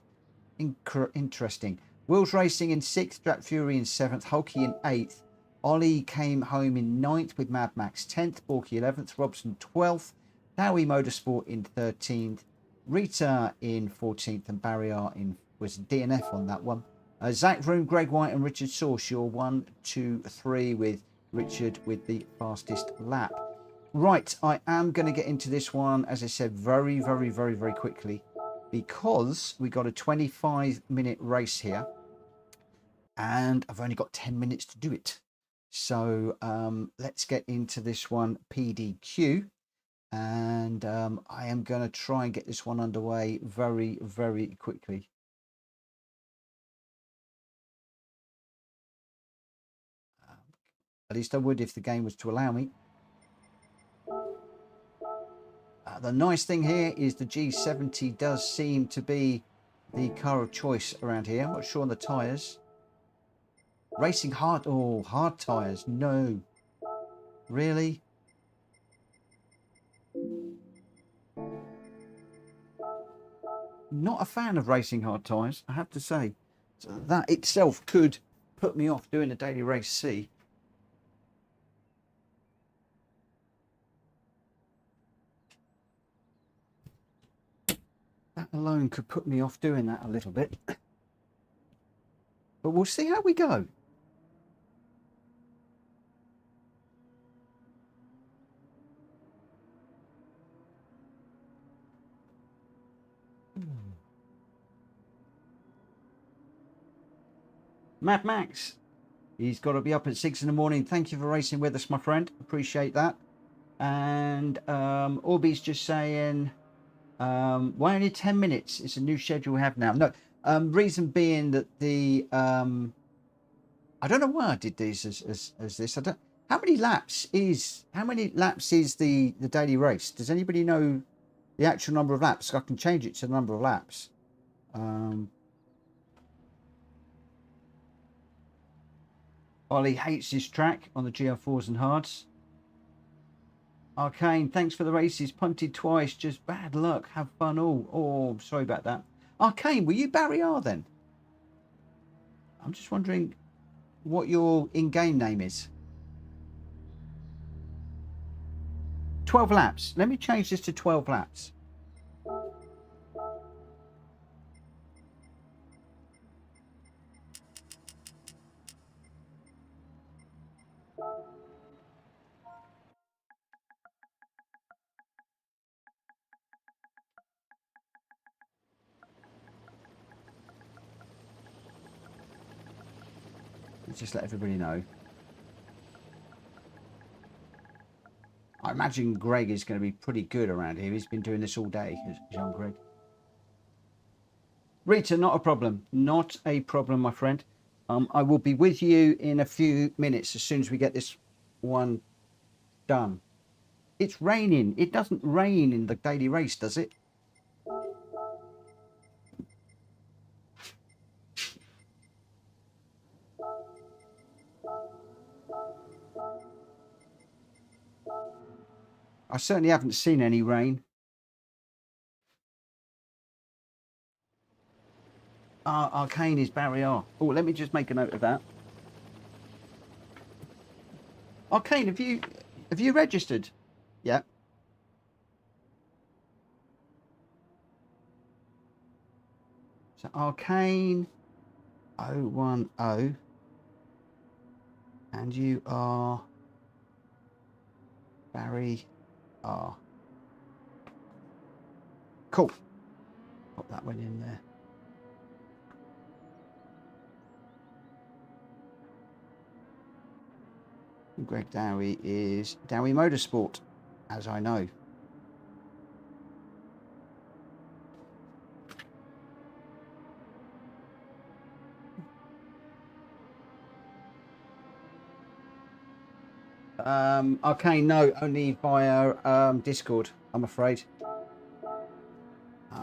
Interesting. Wills Racing in sixth, Jack Fury in seventh, Hulky in eighth. Ollie came home in ninth with Mad Max 10th, Borky 11th, Robson 12th, Dowie Motorsport in 13th, Rita in 14th, and Barrier was DNF on that one. Zach Vroom, Greg White, and Richard Source, your 1, 2, 3 with Richard with the fastest lap. Right, I am going to get into this one, as I said, very, very, very, very quickly, because we got a 25-minute race here, and I've only got 10 minutes to do it. So let's get into this one, PDQ, and I am going to try and get this one underway very, very quickly. At least I would if the game was to allow me. The nice thing here is the G70 does seem to be the car of choice around here. I'm not sure on the tyres. Racing hard. Oh, hard tyres. No. Really? Not a fan of racing hard tyres, I have to say. So that itself could put me off doing a daily race C. That alone could put me off doing that a little bit. But we'll see how we go. Mad Max, he's got to be up at 6 in the morning. Thank you for racing with us, my friend. Appreciate that. And Orby's just saying, why only 10 minutes? It's a new schedule we have now. No, reason being that the I don't know why I did these as this. I don't. How many laps is the daily race? Does anybody know the actual number of laps? I can change it to the number of laps. Ollie hates his track on the GR4s and hards. Arcane, thanks for the races. Punted twice, just bad luck. Have fun all. Oh, sorry about that. Arcane, were you Barry R then? I'm just wondering what your in-game name is. 12 laps. Let me change this to 12 laps. Let's just let everybody know. I imagine Greg is going to be pretty good around here. He's been doing this all day, young Greg. Rita, not a problem. Not a problem, my friend. I will be with you in a few minutes as soon as we get this one done. It's raining. It doesn't rain in the daily race, does it? I certainly haven't seen any rain. Arcane is barrier. Oh, let me just make a note of that. Arcane, have you registered? Yeah. So Arcane 010, and you are Barry R. Cool. Pop that one in there. Greg Dowie is Dowie Motorsport, as I know. Okay, no, only via Discord, I'm afraid.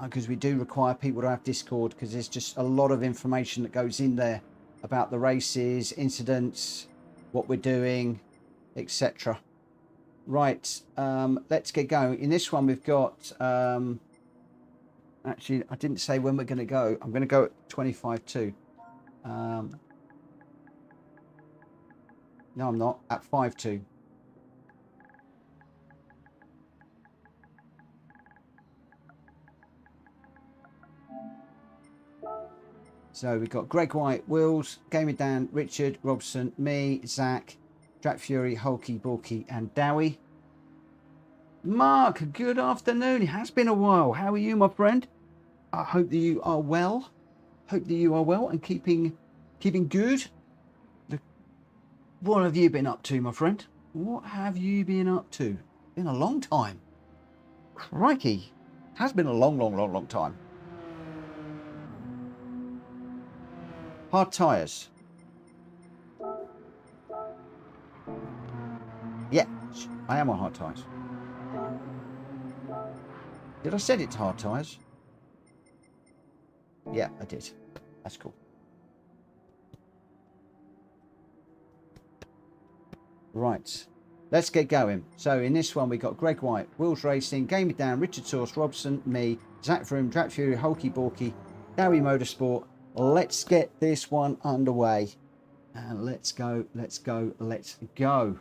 Because we do require people to have Discord, because there's just a lot of information that goes in there about the races, incidents, what we're doing, etc. Right, let's get going. In this one, we've got... actually, I didn't say when we're going to go. I'm going to go at 25.2. No, I'm not. At 5.2. So we've got Greg White, Wills, Gamer Dan, Richard, Robson, me, Zach, Jack Fury, Hulky, Bulky, and Dowie. Mark, good afternoon. It has been a while. How are you, my friend? I hope that you are well. Hope that you are well and keeping good. What have you been up to, my friend? What have you been up to? Been a long time. Crikey. Has been a long time. Hard tyres. Yeah, I am on hard tyres. Did I set it to hard tyres? Yeah, I did. That's cool. Right, let's get going. So in this one, we got Greg White, Wills Racing, Gamer Dan, Richard Source, Robson, me, Zach Vroom, Jack Fury, Hulky Bulky, Dowie Motorsport. Let's get this one underway. And let's go, let's go, let's go.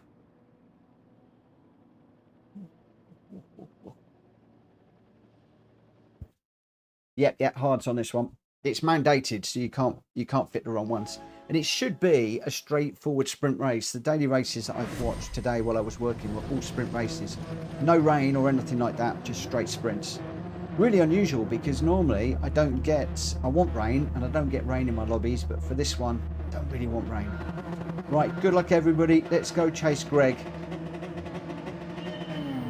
Yep, hards on this one. It's mandated, so you can't fit the wrong ones. And it should be a straightforward sprint race. The daily races that I've watched today while I was working were all sprint races. No rain or anything like that, just straight sprints. Really unusual because normally I want rain and I don't get rain in my lobbies, but for this one, I don't really want rain. Right, good luck everybody. Let's go chase Greg.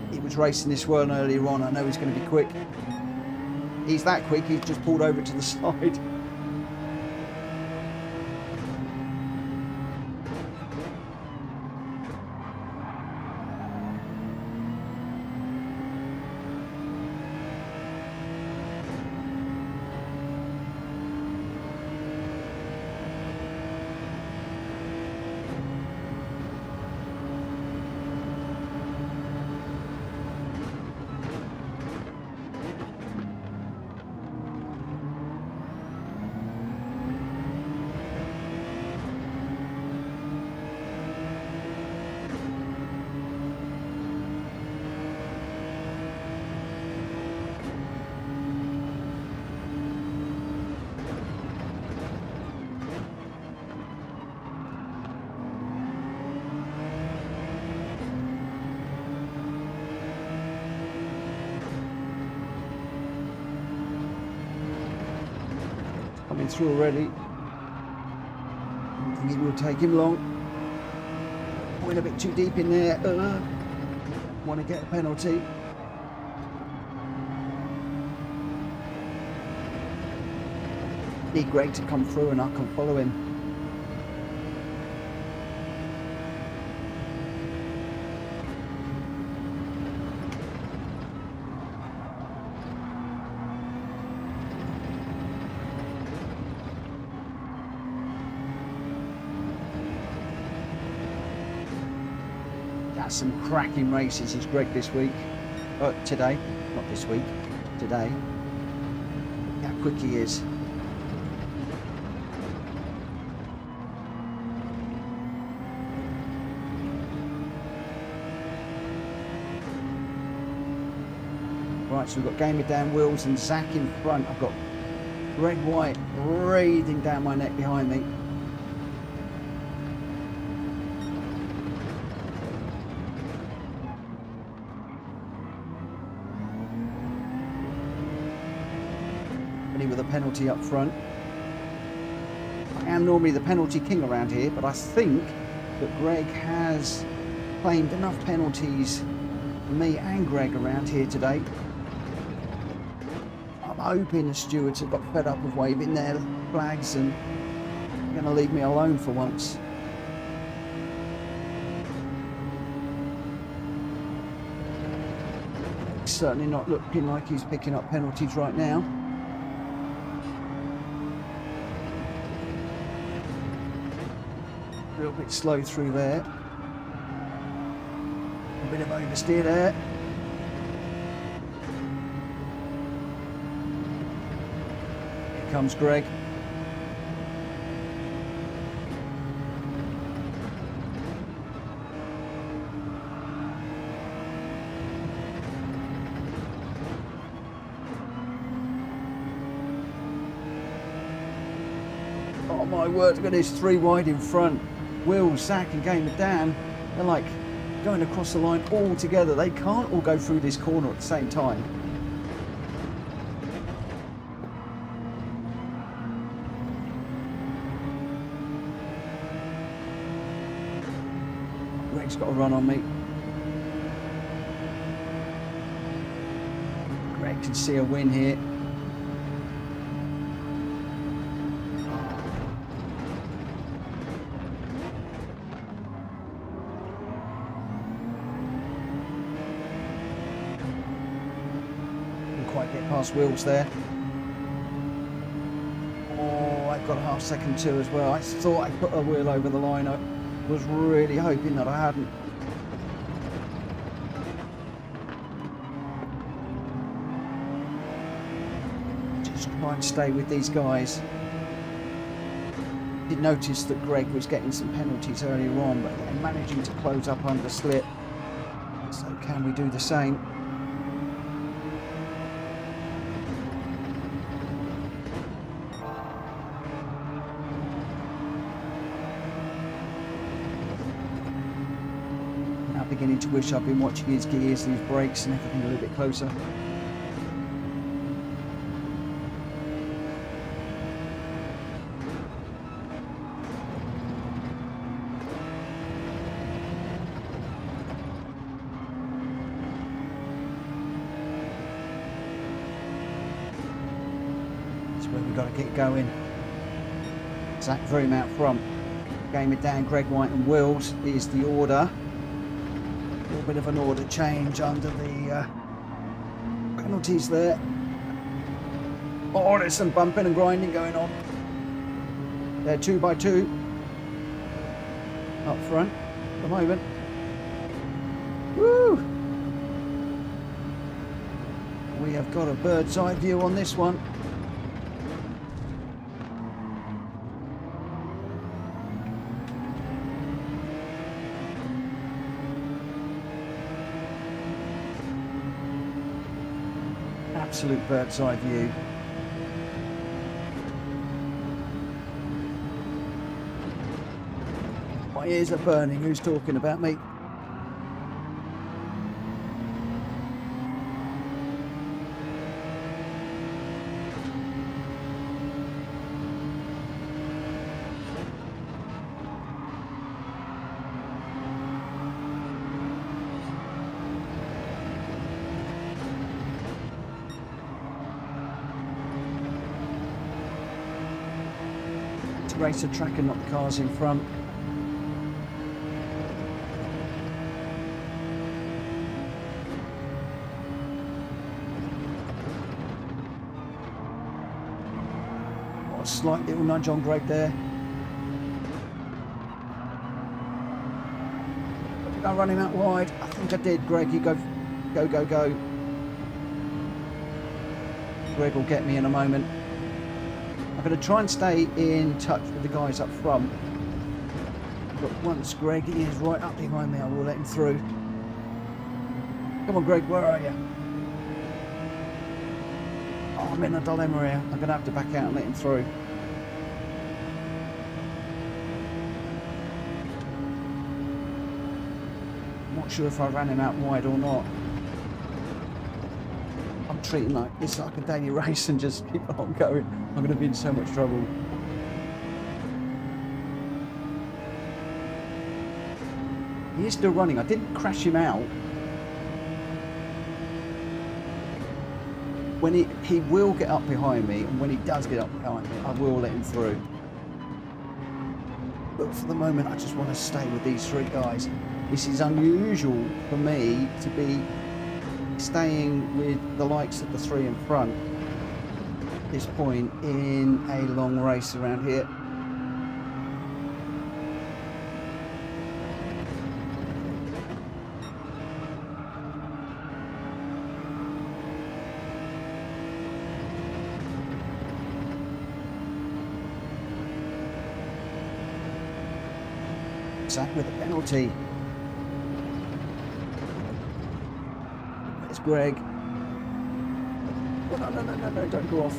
He was racing this one earlier on. I know he's going to be quick. He's that quick, he's just pulled over to the side. Coming through already. think it will take him long. Went a bit too deep in there. Want to get a penalty. Need Greg to come through and I can follow him. That's some cracking races, is Greg this week. Today, not this week, today. How quick he is. Right, so we've got Gamer down wheels and Zach in front. I've got Red White breathing down my neck behind me. With a penalty up front. I am normally the penalty king around here, but I think that Greg has claimed enough penalties for me and Greg around here today. I'm hoping the stewards have got fed up of waving their flags and are going to leave me alone for once. It's certainly not looking like he's picking up penalties right now. A little bit slow through there. A bit of oversteer there. Here comes Greg. Oh my word, look at this, 3 wide in front. Will, Zach and Gamer Dan, they're like going across the line all together. They can't all go through this corner at the same time. Greg's got to run on me. Greg can see a win here. Get past wheels there. Oh, I've got a half second too as well. I thought I put a wheel over the line. I was really hoping that I hadn't. Just try and stay with these guys. Did notice that Greg was getting some penalties earlier on, but they're managing to close up under slip. So can we do the same? Beginning to wish I've been watching his gears and his brakes and everything a little bit closer. That's where we've got to get going. Zach Vroom out front. Gamer down, Greg White and Wills is the order. A little bit of an order change under the penalties there. Oh, there's some bumping and grinding going on. They're 2 by 2 up front at the moment. Woo! We have got a bird's eye view on this one. Absolute bird's eye view. My ears are burning. Who's talking about me? racer tracker, not the cars in front. What a slight little nudge on Greg there. Did I run him out wide? I think I did. Greg, you go. Go. Greg will get me in a moment. I'm going to try and stay in touch with the guys up front. But once Greg is right up behind me, I will let him through. Come on, Greg, where are you? Oh, I'm in a dilemma here. I'm going to have to back out and let him through. Not sure if I ran him out wide or not. I'm treating this like a daily race and just keep on going. I'm going to be in so much trouble. He is still running. I didn't crash him out. When he will get up behind me, and when he does get up behind me, I will let him through. But for the moment, I just want to stay with these three guys. This is unusual for me to be staying with the likes of the three in front at this point in a long race around here. Zach with a penalty. There's Greg. Oh, no, don't go off.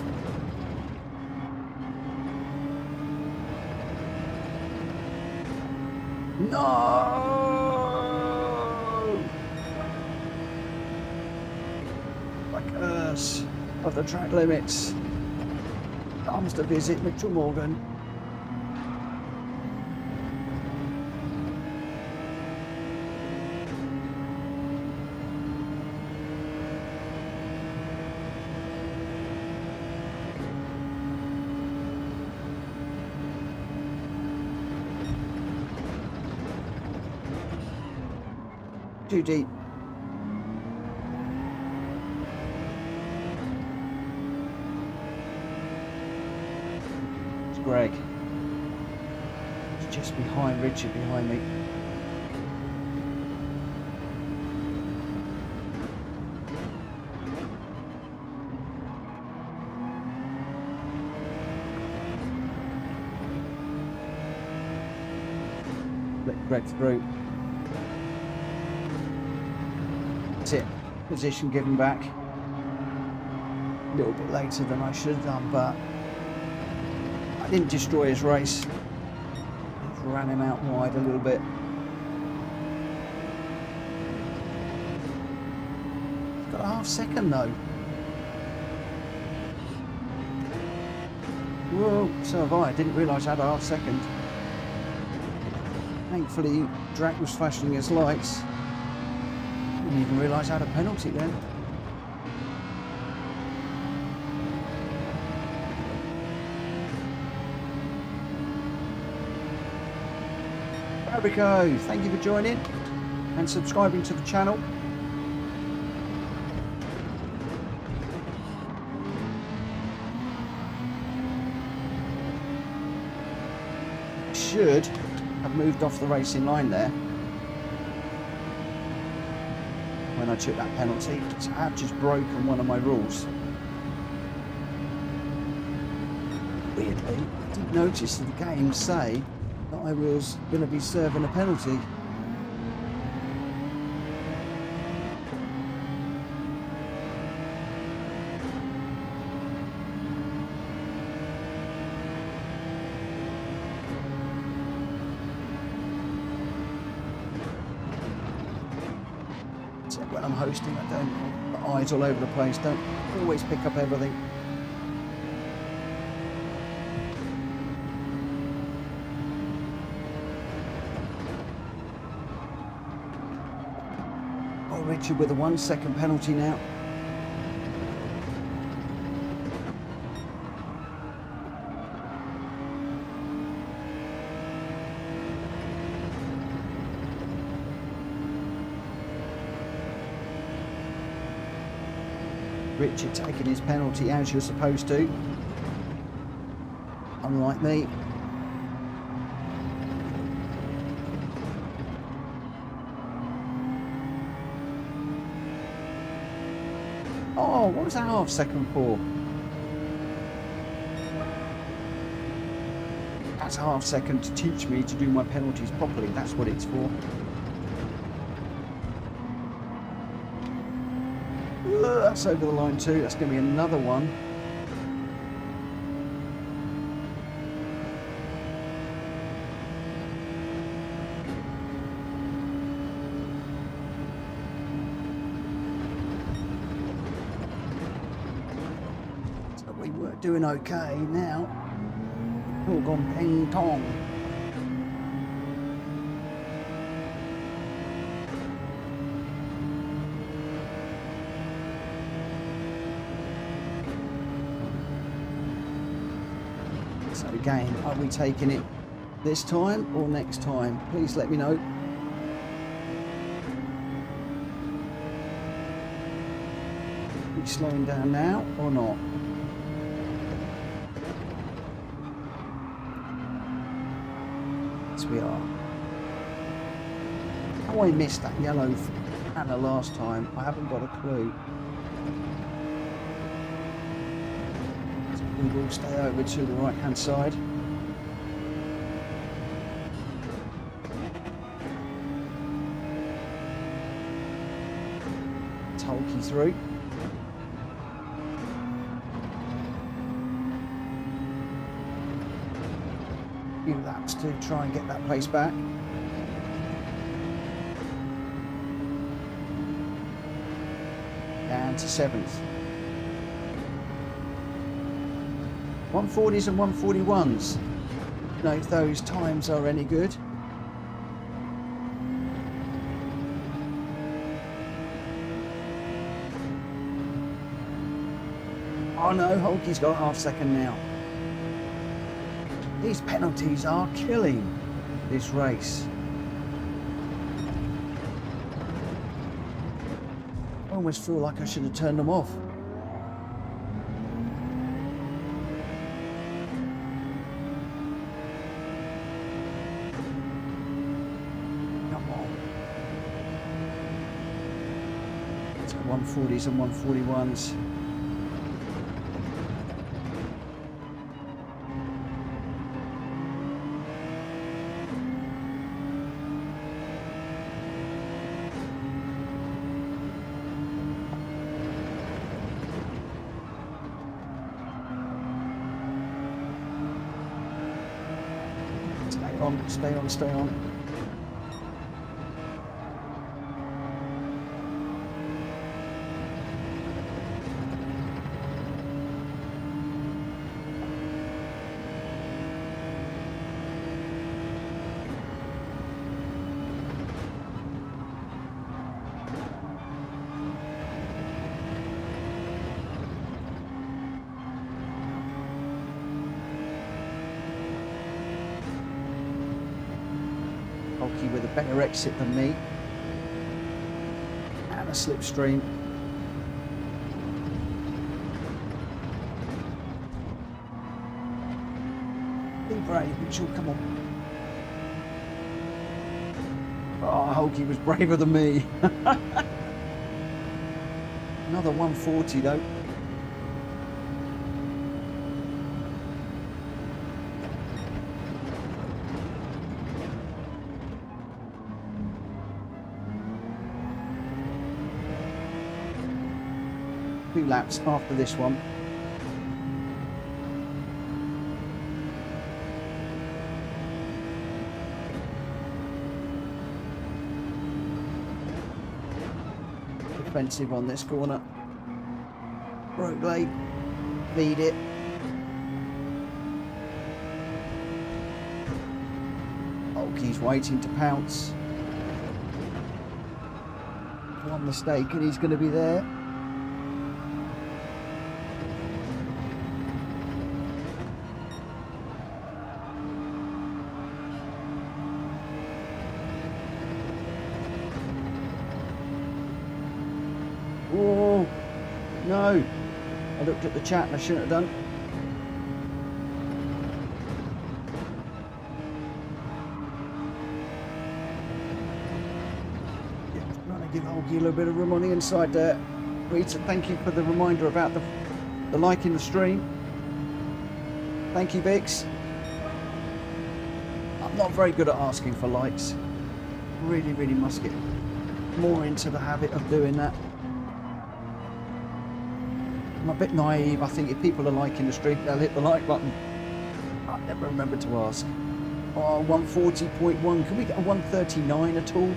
No! The curse of the track limits comes to visit Mitchell Morgan. Too deep. It's Greg. It's just behind Richard, behind me. Let Greg through. It. Position given back a little bit later than I should have done, but I didn't destroy his race. Just ran him out wide a little bit. He's got a half second though. Whoa, so have I. Didn't realise I had a half second. Thankfully, Gr.x was flashing his lights. Didn't even realise I had a penalty then. There we go. Thank you for joining and subscribing to the channel. Should have moved off the racing line there. When I took that penalty, so I have just broken one of my rules. Weirdly, I didn't notice the game say that I was going to be serving a penalty. When I'm hosting, I don't put eyes all over the place, don't always pick up everything. Oh, Richard with a 1 second penalty now. Richard taking his penalty as you're supposed to. Unlike me. Oh, what was that half second for? That's a half second to teach me to do my penalties properly. That's what it's for. That's over the line too. That's going to be another one. So we were doing okay now. All gone ping tong. So again, are we taking it this time or next time? Please let me know. Are we slowing down now or not? Yes, we are. How I missed that yellow banner last time, I haven't got a clue. We will stay over to the right hand side. Tulky through. Few laps to try and get that pace back. Down to 7th. 140s and 141s. You know if those times are any good. Oh no, Hulky's got a half second now. These penalties are killing this race. I almost feel like I should have turned them off. Come on. So 140s and 141s. Stay on, stay on. With a better exit than me and a slipstream. Be brave, Mitchell, come on. Oh, Hulky was braver than me. Another 140 though. Laps after this one. Defensive on this corner. Road blade, lead it. Hulky's waiting to pounce. One mistake and he's going to be there. Oh, no. no. I looked at the chat and I shouldn't have done. Yeah, trying to give Holgi a little bit of room on the inside there. Rita, thank you for the reminder about the like in the stream. Thank you, Bix. I'm not very good at asking for likes. Really, really must get more into the habit of doing that. I'm a bit naive. I think if people are liking the stream, they'll hit the like button. I never remember to ask. Oh, 140.1. Can we get a 139 at all?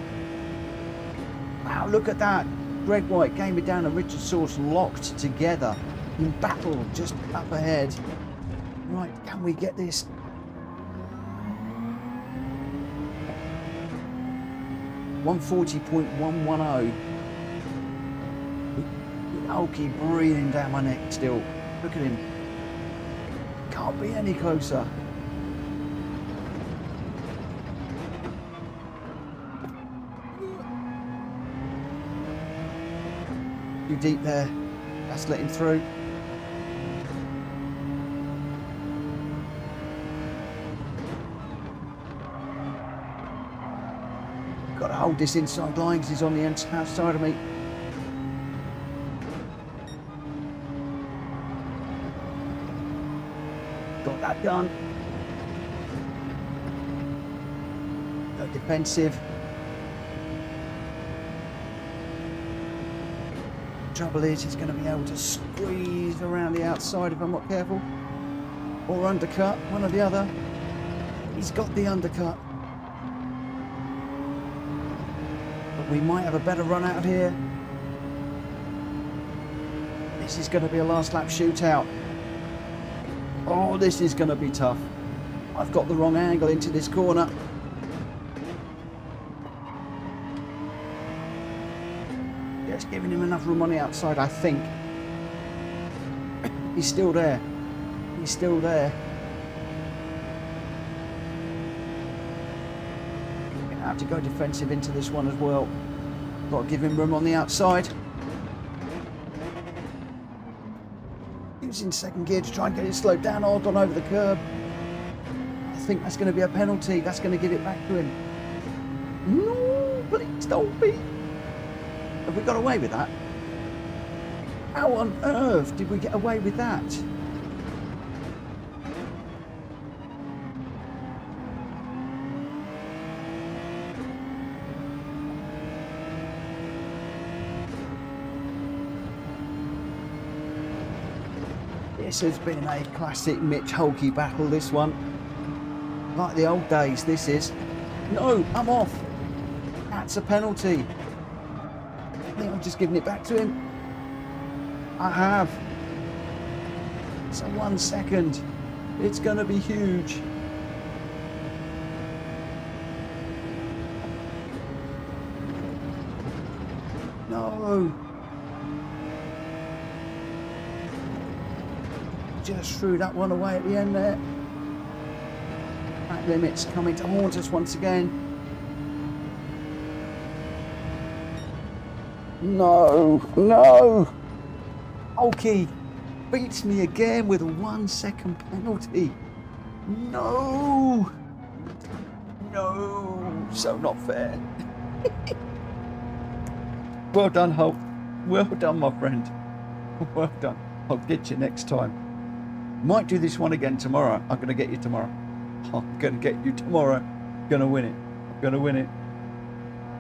Wow, look at that. Gr.x, Game It Down and Richard Source locked together in battle just up ahead. Right, can we get this? $140.110. I'll keep breathing down my neck still. Look at him. Can't be any closer. Too deep there. That's let him through. Got to hold this inside line because he's on the outside of me. Got that done. Go defensive. Trouble is, he's going to be able to squeeze around the outside if I'm not careful. Or undercut, one or the other. He's got the undercut. But we might have a better run out here. This is going to be a last lap shootout. Oh, this is going to be tough. I've got the wrong angle into this corner. Just giving him enough room on the outside, I think. He's still there. He's still there. Gonna have to go defensive into this one as well. Got to give him room on the outside. In second gear to try and get it slowed down. Oh, gone over the curb. I think that's going to be a penalty. That's going to give it back to him. No, please don't be. Have we got away with that? How on earth did we get away with that? This has been a classic Mitch Holkey battle, this one. Like the old days, this is. No, I'm off. That's a penalty. I think I'm just giving it back to him. I have. So 1 second. It's going to be huge. No. Just threw that one away at the end there. Back limits coming to haunt us once again. No, no. Holkey beats me again with a 1 second penalty. No. No. So not fair. Well done, Hulk. Well done, my friend. Well done. I'll get you next time. Might do this one again tomorrow. I'm going to get you tomorrow. I'm going to get you tomorrow. I'm going to win it. I'm going to win it.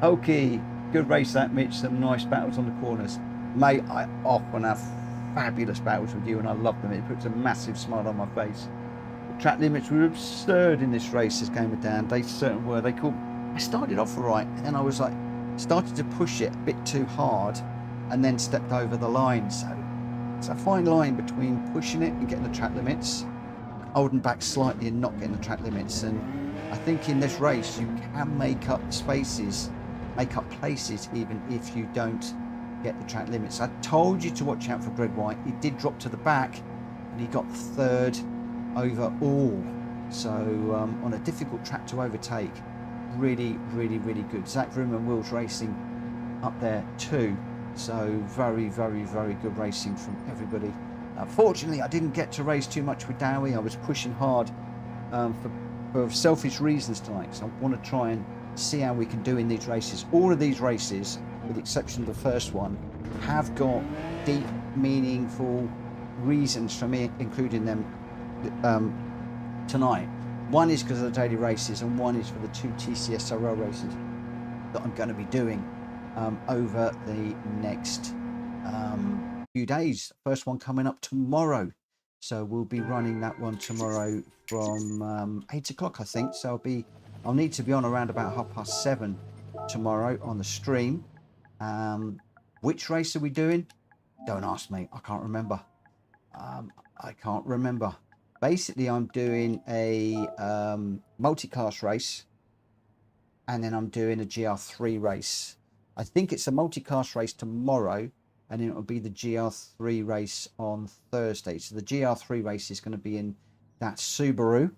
Okay. Good race that, Mitch. Some nice battles on the corners. Mate, I often have fabulous battles with you and I love them. It puts a massive smile on my face. The track limits were absurd in this race, this Game It Down. They certainly were. I started off all right and I was like, started to push it a bit too hard and then stepped over the line. So it's a fine line between pushing it and getting the track limits, holding back slightly and not getting the track limits. And I think in this race you can make up spaces, make up places even if you don't get the track limits. I told you to watch out for Gr.x. He did drop to the back and he got third overall. So on a difficult track to overtake, really, really, really good. Zach Vroom and Wills Racing up there too. So very, very, very good racing from everybody. Fortunately, I didn't get to race too much with Dowie. I was pushing hard for selfish reasons tonight. So I want to try and see how we can do in these races. All of these races, with the exception of the first one, have got deep, meaningful reasons for me including them tonight. One is because of the daily races, and one is for the 2 TCSRL races that I'm going to be doing over the next few days. First one coming up tomorrow, so we'll be running that one tomorrow from 8 o'clock, I think. So I'll need to be on around about 7:30 tomorrow on the stream. Which race are we doing? Don't ask me, I can't remember. I can't remember. Basically, I'm doing a multi-class race, and then I'm doing a GR3 race. I think it's a multi-class race tomorrow, and then it'll be the GR3 race on Thursday. So the GR3 race is going to be in that Subaru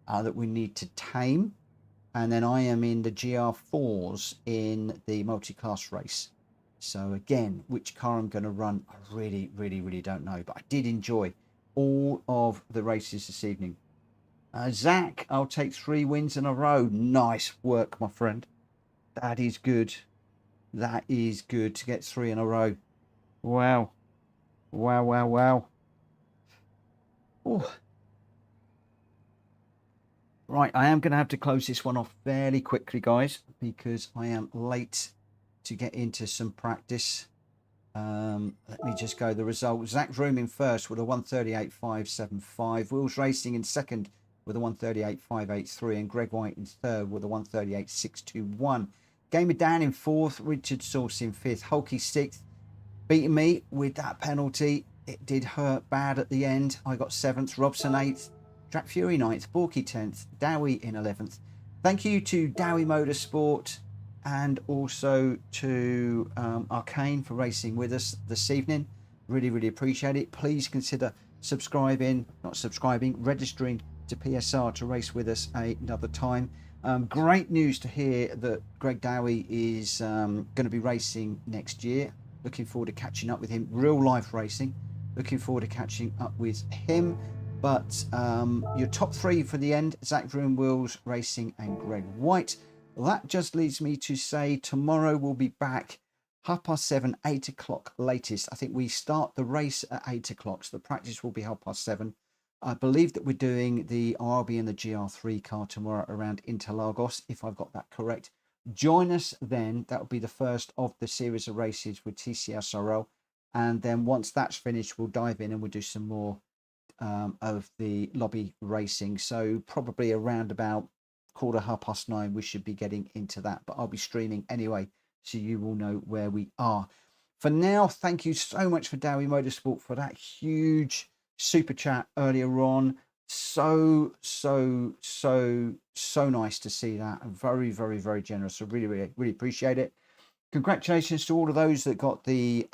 that we need to tame, and then I am in the GR4s in the multi-class race. So again, which car I'm going to run, I really, really, really don't know. But I did enjoy all of the races this evening. Zach, I'll take 3 wins in a row. Nice work, my friend. That is good. That is good to get 3 in a row. Wow. Wow, wow, wow. Oh. Right, I am going to have to close this one off fairly quickly, guys, because I am late to get into some practice. Let me just go the result. Zach Vroom in first with a 138.575. Wills Racing in second with a 138.583, and Greg White in third with a 138.621. Gamer Dan in fourth, Richard Sauce in fifth, Hulky sixth, beating me with that penalty. It did hurt bad at the end. I got seventh, Robson eighth, Jack Fury ninth, Borky 10th, Dowie in 11th. Thank you to Dowie Motorsport and also to Arcane for racing with us this evening. Really, really appreciate it. Please consider registering to PSR to race with us another time. Great news to hear that Greg Dowie is going to be racing next year. Looking forward to catching up with him. Real life racing. Looking forward to catching up with him. But your top 3 for the end: Zach Vroom, Wills Racing, and Greg White. Well, that just leads me to say tomorrow we'll be back 7:30, 8 o'clock latest. I think we start the race at 8 o'clock, so the practice will be 7:30. I believe that we're doing the RB and the GR3 car tomorrow around Interlagos, if I've got that correct. Join us then. That will be the first of the series of races with TCSRL. And then once that's finished, we'll dive in and we'll do some more of the lobby racing. So probably around about 9:15 we should be getting into that, but I'll be streaming anyway, so you will know where we are. For now, thank you so much for Dowie Motorsport for that huge super chat earlier on. So nice to see that, and very, very, very generous. So really, really, really appreciate it. Congratulations to all of those that got the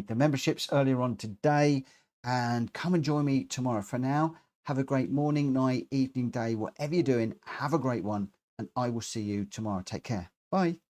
memberships earlier on today, and come and join me tomorrow. For now, have a great morning, night, evening, day, whatever you're doing. Have a great one, and I will see you tomorrow. Take care. Bye.